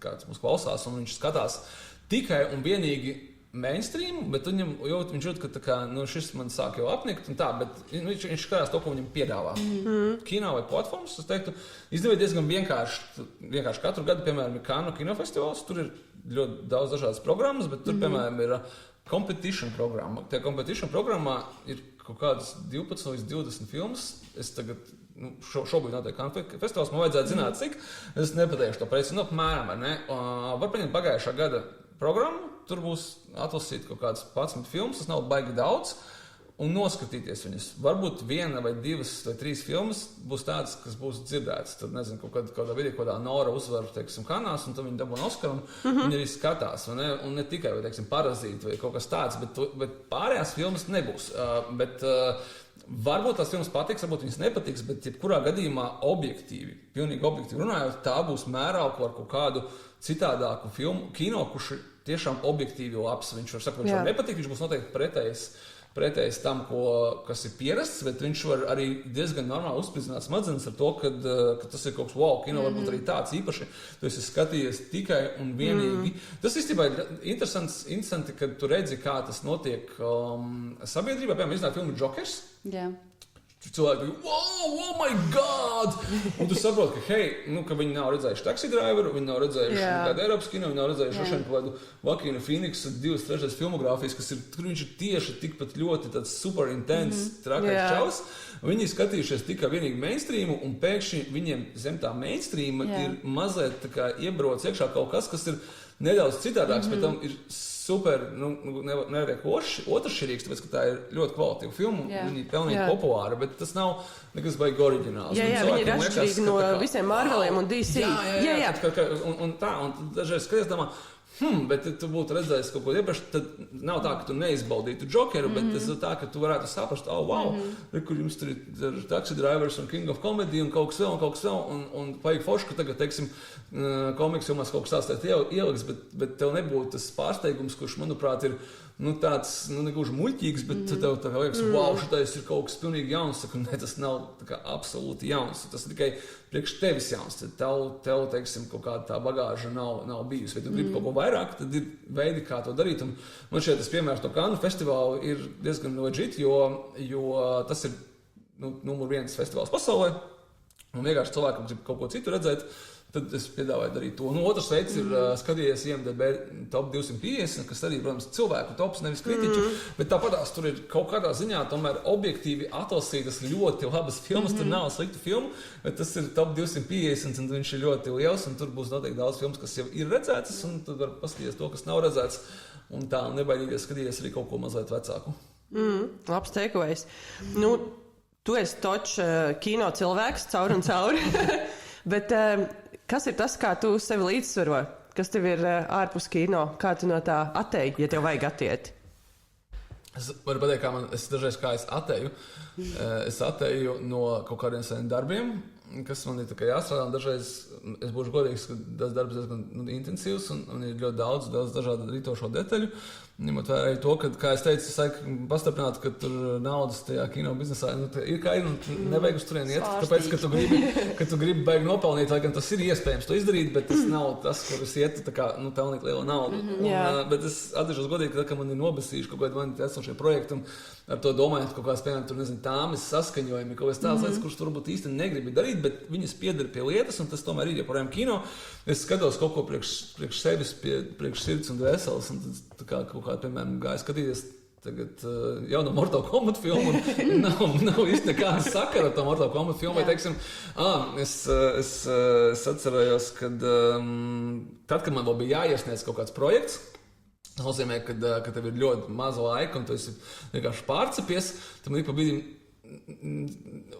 kāds mūs klausās un viņš skatās tikai un vienīgi mainstream, bet viņš jūt, ka šis man sāk jau apnikt un tā, bet viņš skatās to, ko viņam piedāvā. Kino vai platformas, es teiktu, izdeviet diezgan vienkārši katru gadu, piemēram, ir Cannes kinofestivāls, tur ir ļoti daudz dažādas programmas, bet tur, piemēram, ir competition programma. Tajā competition programmā ir kaut kādas 12 līdz 20 filmas. Es tagad, šobrīd notiek Cannes festivāls, man vajadzētu zināt, cik. Es nepateikšu to preci, apmēram, vai ne? Var paņemt pagājušā gada programmu, tur būs atlasīt kaut kādas 11 filmas, tas nav baigi daudz. un noskatīties viņas. Varbūt 1 vai 2 vai 3 filmas būs tādas, kas būs dzirdētas. Tad, nezinu, kādā vidī, kādā Nora uzvar, teiksim, Kanās, un tad viņi dabūna Oskaru, un viņi arī skatās. Un ne tikai, vai, teiksim, Parazīti vai kaut kas tāds, bet pārējās filmas nebūs. Varbūt tās filmas patiks, varbūt viņas nepatiks, bet jebkurā gadījumā pilnīgi objektīvi runājot, tā būs mērauku ar kaut kādu citādāku filmu kino, kurš ir tiešām objektīvi labs. Viņš var sakot, viņš var nepatikt, viņš būs noteikti pretējs tam, kas ir pierasts, bet viņš var arī diezgan normāli uzspridzināt smadzenes ar to, ka tas ir kaut kas wow, kino varbūt arī tāds īpaši. Tu esi skatījies tikai un vienīgi. Tas īstenībā ir interesanti, kad tu redzi, kā tas notiek sabiedrībā. Piemēram, iznāk filmu Jokers. Jā. Cilvēki ir, wow, oh my god! Un tu saproti, ka viņi nav redzējuši Taxi Driveru, viņi nav redzējuši kādu Eiropas kino, viņi nav redzējuši kādu Vakīnu Phoenixu 2/3 filmogrāfijas, kur viņš ir tieši tikpat ļoti tāds super intense, trakais čalis. Viņi skatījušies tikai vienīgi mainstreamu, un pēkšņi viņiem zem tā mainstreama ir mazliet tā kā iebrauc iekšā kaut kas ir nedaudz citādāks, bet tam ir super, nevar otršķirīgs, tāpēc, ka tā ir ļoti kvalitīva filma, viņi ir pelnīgi populāra, bet tas nav nekas baigi oriģināls. Jā, viņi ir atšķirīgi no visiem Marveliem un DC. Jā. Un dažreiz skaties domā, bet tu būtu redzējis kaut ko iepriekš, tad nav tā, ka tu neizbaudītu Jokeru, bet tas ir tā, ka tu varētu saprast, wow, kur jums tur ir Taxi Drivers un King of Comedy un kaut kas vēl, un paigi forši, ka tagad, teiksim, komiks filmās kaut kas tāds ieliks, bet tev nebūtu tas pārsteigums, kurš, manuprāt, ir tāds, negluži muļķīgs, bet tev tā kā liekas, wow, šitais ir kaut kas pilnīgi jauns, tas nav tā kā absolūti jauns, tas ir tikai priekš tevis jauns, tad tev, teiksim, kaut kāda tā bagāža nav bijusi, vai tu gribi kaut ko vairāk, tad ir veidi, kā to darīt, un man šeit tas piemērs no Cannes festivāla ir diezgan legit, jo tas ir numur 1 festivāls pasaulē, un vienkārši cilvēkam grib kaut ko citu redzēt, tad es piedāvāju darīt to. Otrs veids ir skatījies IMDb top 250, kas arī, protams, cilvēku tops, nevis kritiķu, bet tāpatās tur ir kaut kādā ziņā tomēr objektīvi atlasītas ļoti labas filmas, tur nav sliktu filmu, bet tas ir top 250, un viņš ir ļoti liels, un tur būs noteikti daudz filmas, kas jau ir redzētas, un tad var paskatīties to, kas nav redzēts, un tā nebaidīties skatīties arī kaut ko mazliet vecāku. Labs teikojs. Tu esi točs kino cilvēks, caur un cauri, bet kas ir tas, kā tu sevi līdzsvaro? Kas tev ir ārpus kino? Kā tu no tā atteji, ja tev vajag attiet? Es varu pateikt, es dažreiz atteju. Es atteju no kaut kādiem saviem darbiem, kas man ir jāstrādā. Dažreiz es būšu godīgs, ka tas darbs ir diezgan intensīvs un ir ļoti daudz dažādu rītošo detaļu. Ņemot vērā to, ka, kā es teicu, pastiprinātu, ka tur naudas tajā kino biznesā ir kā ir un nevajag uz turieni iet. Tāpēc, ka tu gribi baigi nopelnīt, lai gan tas ir iespējams to izdarīt, bet tas nav tas, kur es ietu pelnīt lielu naudu. Bet es atzīšos godīgi, ka man ir nobesījuši kaut kādi mani esošie projekti un ar to domājot kaut kāds, piemēram, tur, tāmas saskaņojumi, kaut kāds tāds lietas, kurš tu varbūt īsti negribi darīt, bet viņas pieder pie lietas, un tas tomēr ir joprojām kino. Es skatos kaut ko priekš sevis, priekš sirds un dvēseles, un tad kā kaut kā, piemēram, gāju skatīties tagad jauno Mortal Kombat filmu, un nav īsti nekāda sakara ar to Mortal Kombat filmu, vai teiksim, es atcerējos, kad tad, kad man vēl bija jāiesniedz kaut kāds projekts, tas nozīmē, ka tev ir ļoti maza laika, un tu esi vienkārši pārcepies, tad man ik pa brīdim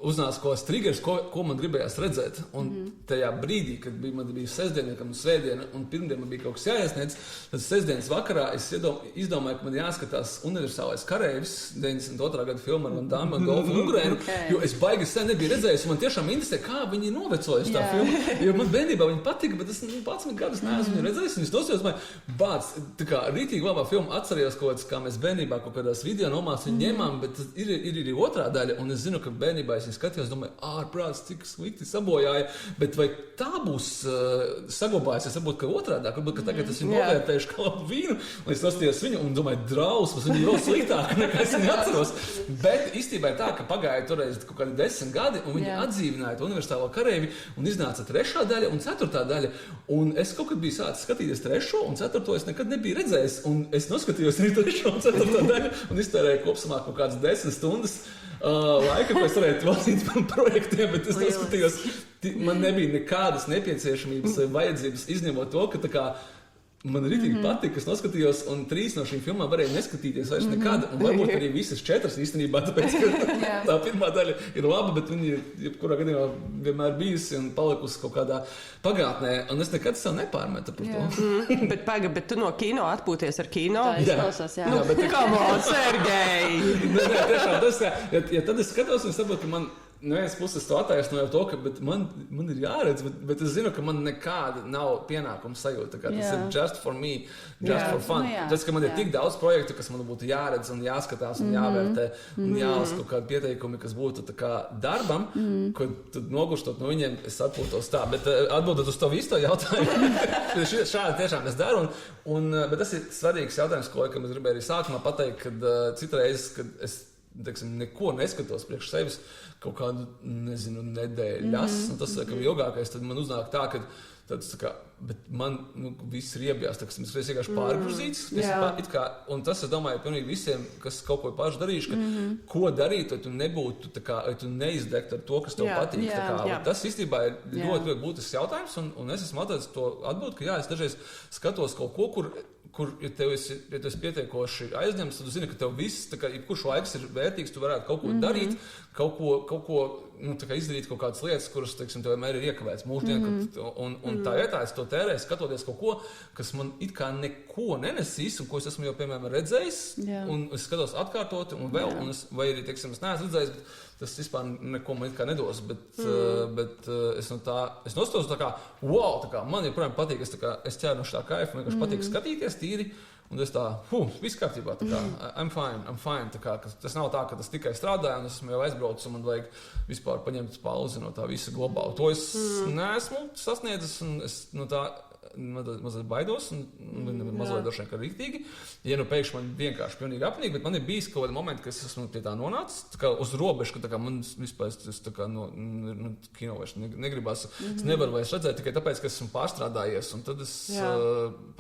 uznāca kaut kāds triggers, ko man gribējās redzēt. Un tajā brīdī, kad man bija sestdiena, un svētdiena, un pirmdien man bija kaut kas jāiesniedz, tad sestdienas vakarā es izdomāju, ka man jāskatās Universālais kareivis, 92. gada filma ar Van Damme un Dolfu Lundgrenu, jo es baigi sen nebiju redzējis, un man tiešām interesē, kā viņi novecojas tā filma. Jo man bērnībā viņi patika, bet es 11 gadus neesmu viņu redzējis, un es nosījos, bāc, tā kā rītīgi labā filma atcerējos kaut kāds, kā mēs bērnībā kaut kādās video nomās viņu ņemām, bet ir otrā daļa. Un es zinu, ka bērnībā es skatījos, domāju, ārprāts, cik slikti sabojāja, bet vai tā būs saglabājusies, varbūt, ka otrādāk, varbūt, ka tagad es viņu novērtējuši kā labu vīnu, un es nostījos viņu un domāju, drausmas, viņi vēl sliktāk, nekā es viņu atceros. Bet īstenībā ir tā, ka pagāja toreiz kaut kādi 10 gadi, un viņi atdzīvināja to Universālo kareivi, un iznāca 3. daļa un 4. daļa, un es kaut kad biju sācis skatīties 3. un 4. es nekad nebiju redzējis, un es noskatījos arī 3. un 4. daļu, un iztērēju kopsumā kaut kādas 10 stundas laika, ko es varētu valstīt par projektiem, bet es noskatījos, man nebija nekādas nepieciešamības vai vajadzības izņemot to, ka tā kā Man rītīgi patīk, es noskatījos, un 3 no šīm filmām varēja neskatīties vairs nekad. Un varbūt arī visas 4 īstenībā, tāpēc, ka tā pirmā daļa ir laba, bet viņa jebkurā gadījumā vienmēr bijusi un palikusi kaut kādā pagātnē. Un es nekad sev nepārmetu par to. Bet tu no kino atpūties ar kino? Tā izklausās, jā. Nu, bet come on, Sergej! Nē, tiešām tas, ja tad es skatos un saprotu, ka man... No vienas puses to attaisnoju to, ka man ir jāredz, bet es zinu, ka man nekāda nav pienākuma sajūta. Tas ir just for me, just for fun. Tas, ka man ir tik daudz projektu, kas man būtu jāredz un jāskatās un jāvērtē un jālasa kaut kādi pieteikumi, kas būtu tā kā darbam, ko tad nogurstot no viņiem, es atpūtos tā. Bet atbildot uz to visu to jautājumu, šādi tiešām es daru. Bet tas ir svarīgs jautājums, ko es gribēju arī sākumā pateikt, kad citreiz, kad es neko neskatos priekš sevis kaut kādu, nedēļas. Tas, ka ilgākais, tad man uznāk tā, ka tāds, tā kā, bet man viss ir iebjās, es vienkārši pārgrūzīts. Un tas, es domāju, pilnīgi visiem, kas kaut ko paši darījuši, ko darīt, lai tu nebūtu, lai tu neizdegtu ar to, kas tev patīk. Tas īstenībā ir ļoti būtisks jautājums, un es esmu atradis to atbildi, ka es dažreiz skatos kaut ko, kur ja tu esi pietiekoši aizņemts, tad tu zini, ka tev viss, jebkurš laiks ir vērtīgs, tu varētu kaut ko darīt, kaut ko izdarīt kaut kādas lietas, kuras, tev vienmēr ir iekavēts mūždien. Un tā vietā es to tērēju, skatoties kaut ko, kas man it kā neko nenesīs, un ko es esmu jau, piemēram, redzējis, un es skatos atkārtoti, un vēl, vai arī, es neesmu redzējis, bet tas vispār neko man it kā nedos, bet es nostos tā kā, wow, man joprojām patīk, es ķēru no šitā kaifu, vienkārši patīk skatīties tīri, un es tā, viss kārtībā, tā kā, I'm fine, tā kā, tas nav tā, ka tas tikai strādāja, un es esmu jau aizbraucis, un man vajag vispār paņemt pauzi no tā visa globāla. To es neesmu sasniedzis, un es no tā mazliet baidos, un mazliet droši vien, ka rīktīgi. Ja pēkšņi man vienkārši pilnīgi apnīk, bet man ir bijis kaut kādi momenti, ka es esmu pie tā nonācis, tā kā uz robežu, ka tā kā man vispār tā kā kino vairs negribas, es nevaru vairs redzēt tikai tāpēc, ka esmu pārstrādājies, un tad es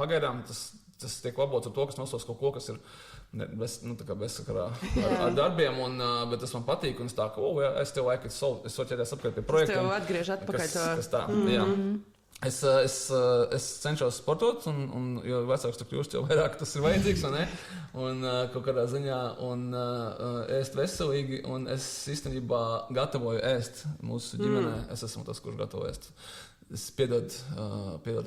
pagaidām tas tiek labots ar to, kas nosos kaut ko, kas ir bezsakarā ar darbiem, bet tas man patīk, un es tā, ka, es tev laiku, es varu ķerties apkārt pie projektiem. Es tev atgriež atpakaļ to. Kas tā, jā. Es cenšos sportot, un jo vecāks tu kļūst, jo vairāk tas ir vajadzīgs, vai ne? Un kaut kādā ziņā, un ēst veselīgi, un es īstenībā gatavoju ēst mūsu ģimenē. Es esmu tas, kurš gatavo ēst. Es piedod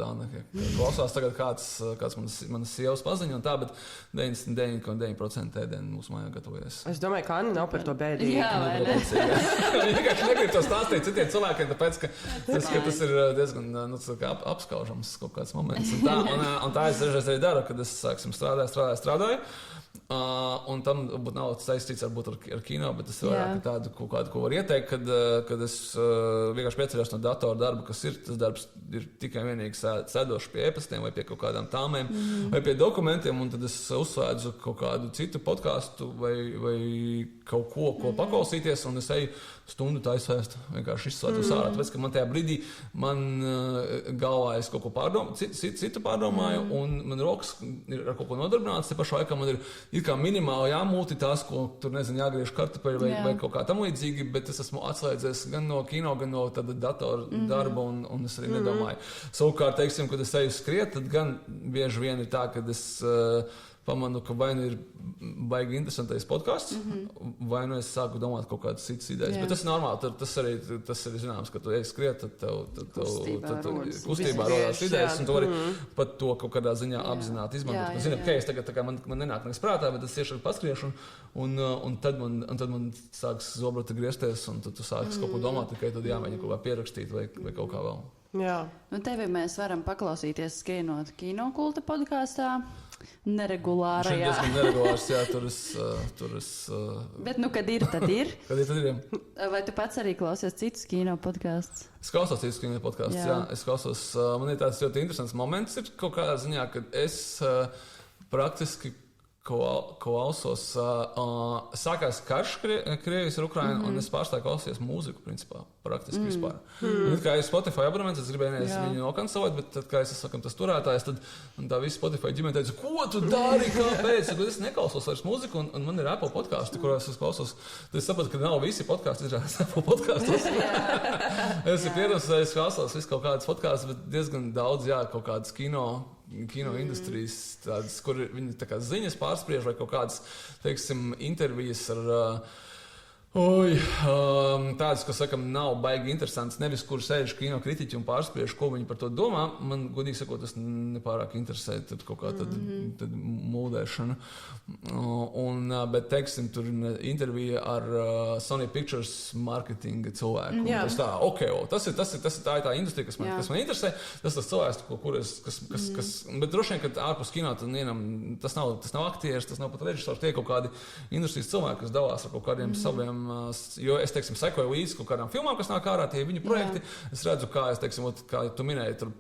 Anna, ka klausās tagad kāds manas sievas paziņa un tā, bet 99,9% ēdienu mūsu mājā gatavojas. Es domāju, ka Anna nav par to bēdīgi. Jā, vai ne? Viņa vienkārši negrib to stāstīt citiem cilvēkiem, tāpēc, ka tas ir diezgan apskaužams kaut kāds moments. Un tā es dažreiz arī daru, kad es, strādāju. Un tam būtu nav saistīts varbūt ar kino, bet es vairāk tādu kaut kādu, ko var ieteikt, kad es vienkārši pieceļos no datora darba, kas ir, tas darbs ir tikai vienīgi sēdoši pie e-pastiem vai pie kaut kādām tāmēm vai pie dokumentiem, un tad es uzslēdzu kaut kādu citu podcastu vai kaut ko paklausīties, un es eju stundu taisēst, vienkārši izslēdzu ārā, tāpēc, ka man tajā brīdī galvā es kaut ko citu pārdomāju, un man rokas ir ar kaut ko nodarbināts, te pašā laikā man ir kā minimāli jāmultitask, ko tur, jāgriež kartupeļu vai kaut kā tam līdzīgi, bet es esmu atslēdzies gan no kino, gan no tāda datora darba, un es arī nedomāju. Savukārt, teiksim, kad es eju skriet, tad gan bieži vien ir tā, kad es pamanu, ka vai nu ir baigi interesantais podcasts, vai nu es sāku domāt kaut kādas citas idejas. Bet tas ir normāli, tas arī zināms, ka tu ej skriet, tad tev kustībā rodās idejas, un tu vari pat to kaut kādā ziņā apzināti izmantot. Zini, ka es tagad, man nenāk nekas prātā, bet es tieši paskriešu, un tad man sāks zobrata griezties, un tad tu sāks kaut ko domāt, tikai tad jāmēģina kaut kā pierakstīt vai kaut kā vēl. Jā. Tevi mēs varam paklausīties skrienot Kinokulta podkāstā. Neregulārajā. Šeit diezgan neregulārs, jā, tur es... Bet, kad ir, tad ir. Kad ir, tad ir, jā. Vai tu pats arī klausies citus kino podkāstus? Es klausos citus kino podkāstus, jā. Es klausos, man ir tāds ļoti interesants moments, ir kaut kādā ziņā, kad es praktiski klausos, sākās karš Krievijas ar Ukrainu, un es pārstāju klausīties mūziku, principā, praktiski vispār. Un kā ir Spotify abonents, es gribēju viņu nokancelēt, bet tad, kā es esmu tas turētājs, tad tā visa Spotify ģimene teica, ko tu dari, kāpēc? Tad es neklausos vairs mūziku, un man ir Apple podcastu, kurās es klausos. Tad es sapratu, ka nav visi podcastu izrādās Apple podkastos. Es ir pieredzējis, es klausos visu kaut kādas podkastus, bet diezgan daudz, kaut kādas kino kino industrijas, tādas, kur viņi tā kā ziņas pārspriež vai kaut kādas, teiksim, intervijas ar tādas, kas, sakam, nav baigi interesants, nevis, kur sēž kino kritiķi un pārspriež, ko viņi par to domā. Man, godīgi sakot, tas nepārāk interesē, tad kaut kā tad mūdēšana. Bet, teiksim, tur intervija ar Sony Pictures marketinga cilvēku. Tas tā, tā ir tā industrija, kas man interesē. Tas cilvēks, bet droši vien, kad ārpus kino, tad tas nav aktieris, tas nav pat režisors, tie kaut kādi industrijas cilvēki, kas dalās ar kaut kādiem saviem. Jo es, teiksim, sekoju līdzi kaut kādām filmām, kas nāk ārā, tie viņu projekti. Es redzu, kā tu minēji, tur,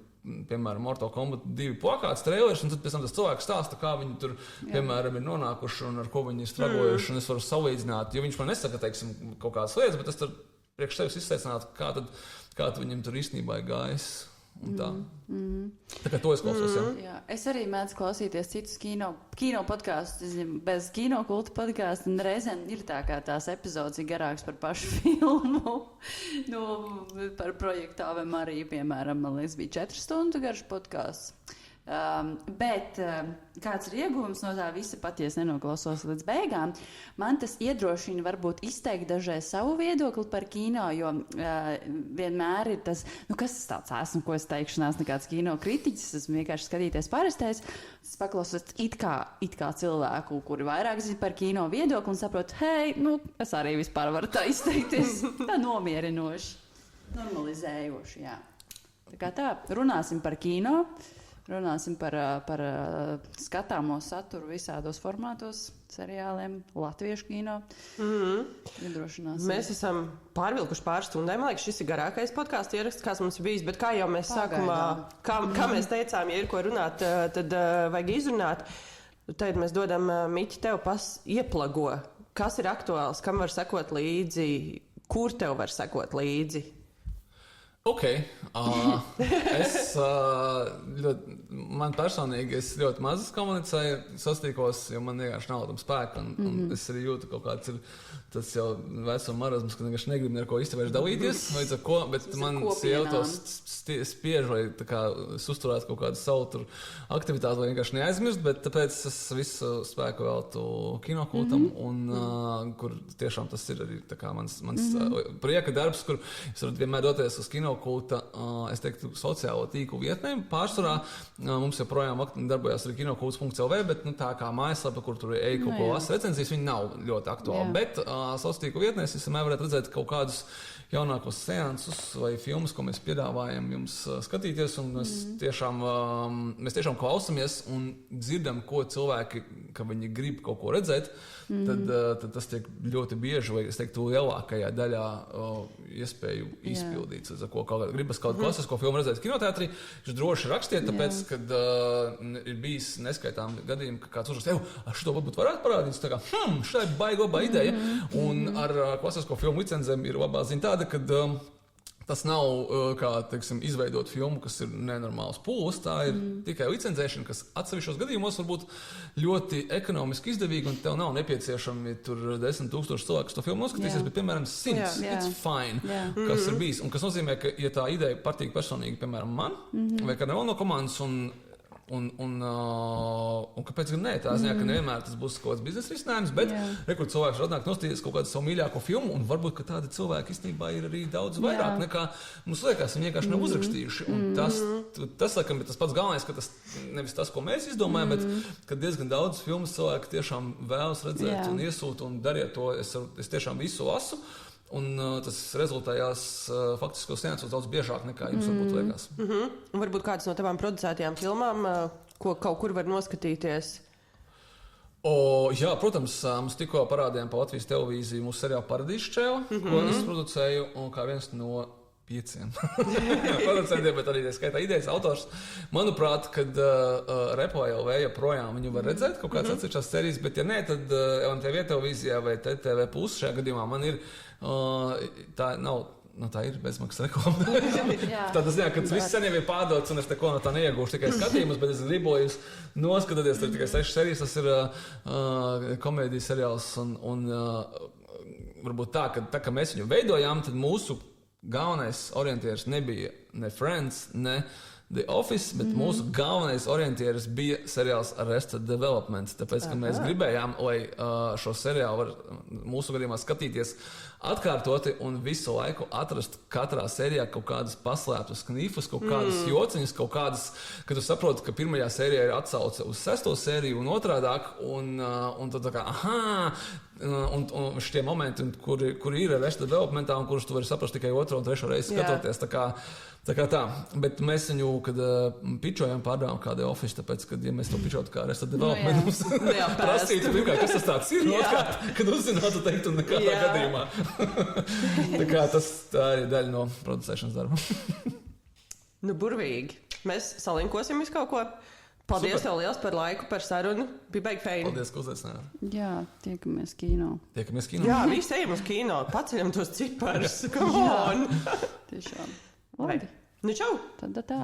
piemēram, Mortal Kombat 2 plakāts, trailers, un tad pēc tam tas cilvēks stāsta, kā viņi tur, piemēram, ir nonākuši un ar ko viņi ir stragojuši, un es varu salīdzināt, jo viņš man nesaka, teiksim, kaut kādas lietas, bet es tur priekš sevis izteicinātu, kā tad viņam tur īstenībā ir gājis. Tā kā to es klausos, jā. Es arī mēdzu klausīties citus kino podkastus, bez kino kulta podkāstu, un reizēm ir tā, kā tās epizodes ir garāks par pašu filmu. Par projektu Ave Marija, piemēram, man liekas, bija 4 stundu garš podkāsts. Bet kāds ir ieguvums no tā visa, pat ja es nenoklausos līdz beigām, man tas iedrošina varbūt izteikt dažreiz savu viedokli par kino, jo vienmēr ir tas, kas es tāds esmu, ko es teikšu, nāc nekāds kino kritiķis, es vienkārši skatīties parastais, es paklausos it kā cilvēku, kuri vairāk zina par kino viedokli un saprot, hei, es arī vispār varu tā izteikties, tā nomierinoši, normalizējoši, jā. Tā kā tā, runāsim par kino. Runāsim par skatāmo saturu visādos formātos, seriāliem, latviešu kino. Mēs esam pārvilkuši pāris stundēm. Man liekas, šis ir garākais podkāstu ieraksts, kāds mums ir bijis. Bet kā jau mēs sākumā, kā mēs teicām, ja ir ko runāt, tad vajag izrunāt. Tad mēs dodam Miķi tev ieplago. Kas ir aktuāls, kam var sekot līdzi, kur tev var sekot līdzi? Ok, man personīgi es ļoti maz komunicēju sastīkos, jo man vienkārši nav tam spēka, un es arī jūtu kaut kāds ir tas jau vecuma marazms, ka vienkārši negribu neko īsti dalīties, līdz ar ko, bet man sieva to spiež, lai tā kā susturētu kaut kādu savu tur aktivitāti, lai vienkārši neaizmirst, bet tāpēc es visu spēku veltu kinokultam, un kur tiešām tas ir arī tā kā mans prieka darbs, kur es varu vienmēr doties uz kinokulta, es teiktu, sociālo tīklu vietnēm. Pārsvarā mums joprojām darbojās arī kinokults.lv, bet tā kā mājaslapa, kur tur ej kaut ko lasa recenzijas, viņi nav ļoti aktuāli, bet sociālo tīklu vietnēs es vienmēr varētu redzēt kaut kādus jaunākos seansus vai filmas, ko mēs piedāvājam jums skatīties, un mēs tiešām klausamies un dzirdam, ko cilvēki, ka viņi grib kaut ko redzēt, tad tas tiek ļoti bieži, vai es teiktu, lielākajā daļā iespēju izpildīts. Ko gribas kaut klasisko filmu redzēt kinoteātrī, jūs droši rakstiet, tāpēc, kad ir bijis neskaitām gadījumi, ka kāds uzrakst, šito varbūt varētu parādīt, tā kā, šitā ir baigi labā ideja, un ar klasisko filmu licenzēm ir labā ziņa tāda, kad tas nav, kā, teiksim, izveidot filmu, kas ir nenormāls pūles, tā ir tikai licencēšana, kas atsevišķos gadījumos var būt ļoti ekonomiski izdevīga, un tev nav nepieciešami tur 10,000 cilvēku to filmu noskatīsies, bet, piemēram, 100, it's fine, kas ir bijis. Un kas nozīmē, ka, ja tā ideja patīk personīgi, piemēram, man, vai kādam vēl no komandas, un kāpēc gan nē, tā ziņā, ka nevienmēr tas būs kaut kāds biznesa risinājums, bet rekur cilvēks var atnākt nostīties kaut kādu savu mīļāko filmu, un varbūt, ka tādi cilvēki īstenībā ir arī daudz vairāk nekā mums liekas, viņi vienkārši nav uzrakstījuši. Un tas laikam, ir tas pats galvenais, ka tas nevis tas, ko mēs izdomājam, bet ka diezgan daudz filmas cilvēki tiešām vēlas redzēt un iesūt, un dariet to, es tiešām visu lasu. Un tas rezultējās faktiskos seansos daudz biežāk nekā jums varbūt liekas. Un varbūt kādas no tavām producētajām filmām, ko kaut kur var noskatīties? Jā, protams, mums tikko parādījām pa Latvijas televīziju mūsu seriālu Paradīzes čēla, ko es producēju, un kā viens no 5 producentiem, bet arī skaitā idejas autors. Manuprāt, kad Repo.lv joprojām viņu var redzēt kaut kādas atsevišķās sērijas, bet ja nē, tad LMTV televīzijā vai TTV Plus šajā gadījumā man ir, tā nav, tā ir bezmaksas reklāma. Tāda ziņā, ka viss sen jau ir pārdots, un es neko no tā neiegūšu, tikai skatījumus, bet es gribu, lai jūs noskatāties, tur tikai 6 sērijas, tas ir komēdijas seriāls, un varbūt tā, ka mēs viņu veidojām, tad mūsu galvenais orientieris nebija ne Friends, ne The Office, bet mūsu galvenais orientieris bija seriāls Arrested Development, tāpēc, ka mēs gribējām, lai šo seriālu var mūsu gadījumā skatīties atkārtoti un visu laiku atrast katrā sērijā kaut kādas paslēptas knifus, kaut kādas jociņas, kaut kādas, kad tu saproti, ka pirmajā sērijā ir atsauce uz 6. sēriju un otrādāk, un tad tā kā, un šitie momenti, kuri ir Arrested Developmentā un kurus tu vari saprast tikai 2. un 3. reizi skatoties, tā kā tā. Bet mēs viņu, kad pičojām, pārdevām kādai Office, tāpēc, kad, ja mēs to pičotu kā Arrested Development, mums prasītu, pirmkārt, kas tas tāds ir, otrkārt, kad uzzinātu teikt un nekādā gadījumā. Tā kā tā ir daļa no producēšanas darba. Burvīgi. Mēs salinkosim visu kaut ko. Paldies tev liels par laiku, par sarunu. Bija baigi feini. Paldies, ka uzaicinājāt. Jā, tiekamies kino. Jā, visi ejam uz kino. Paceļam tos ciparus. Come on. Tiešām. Labi. Nu, čau. Tad tā.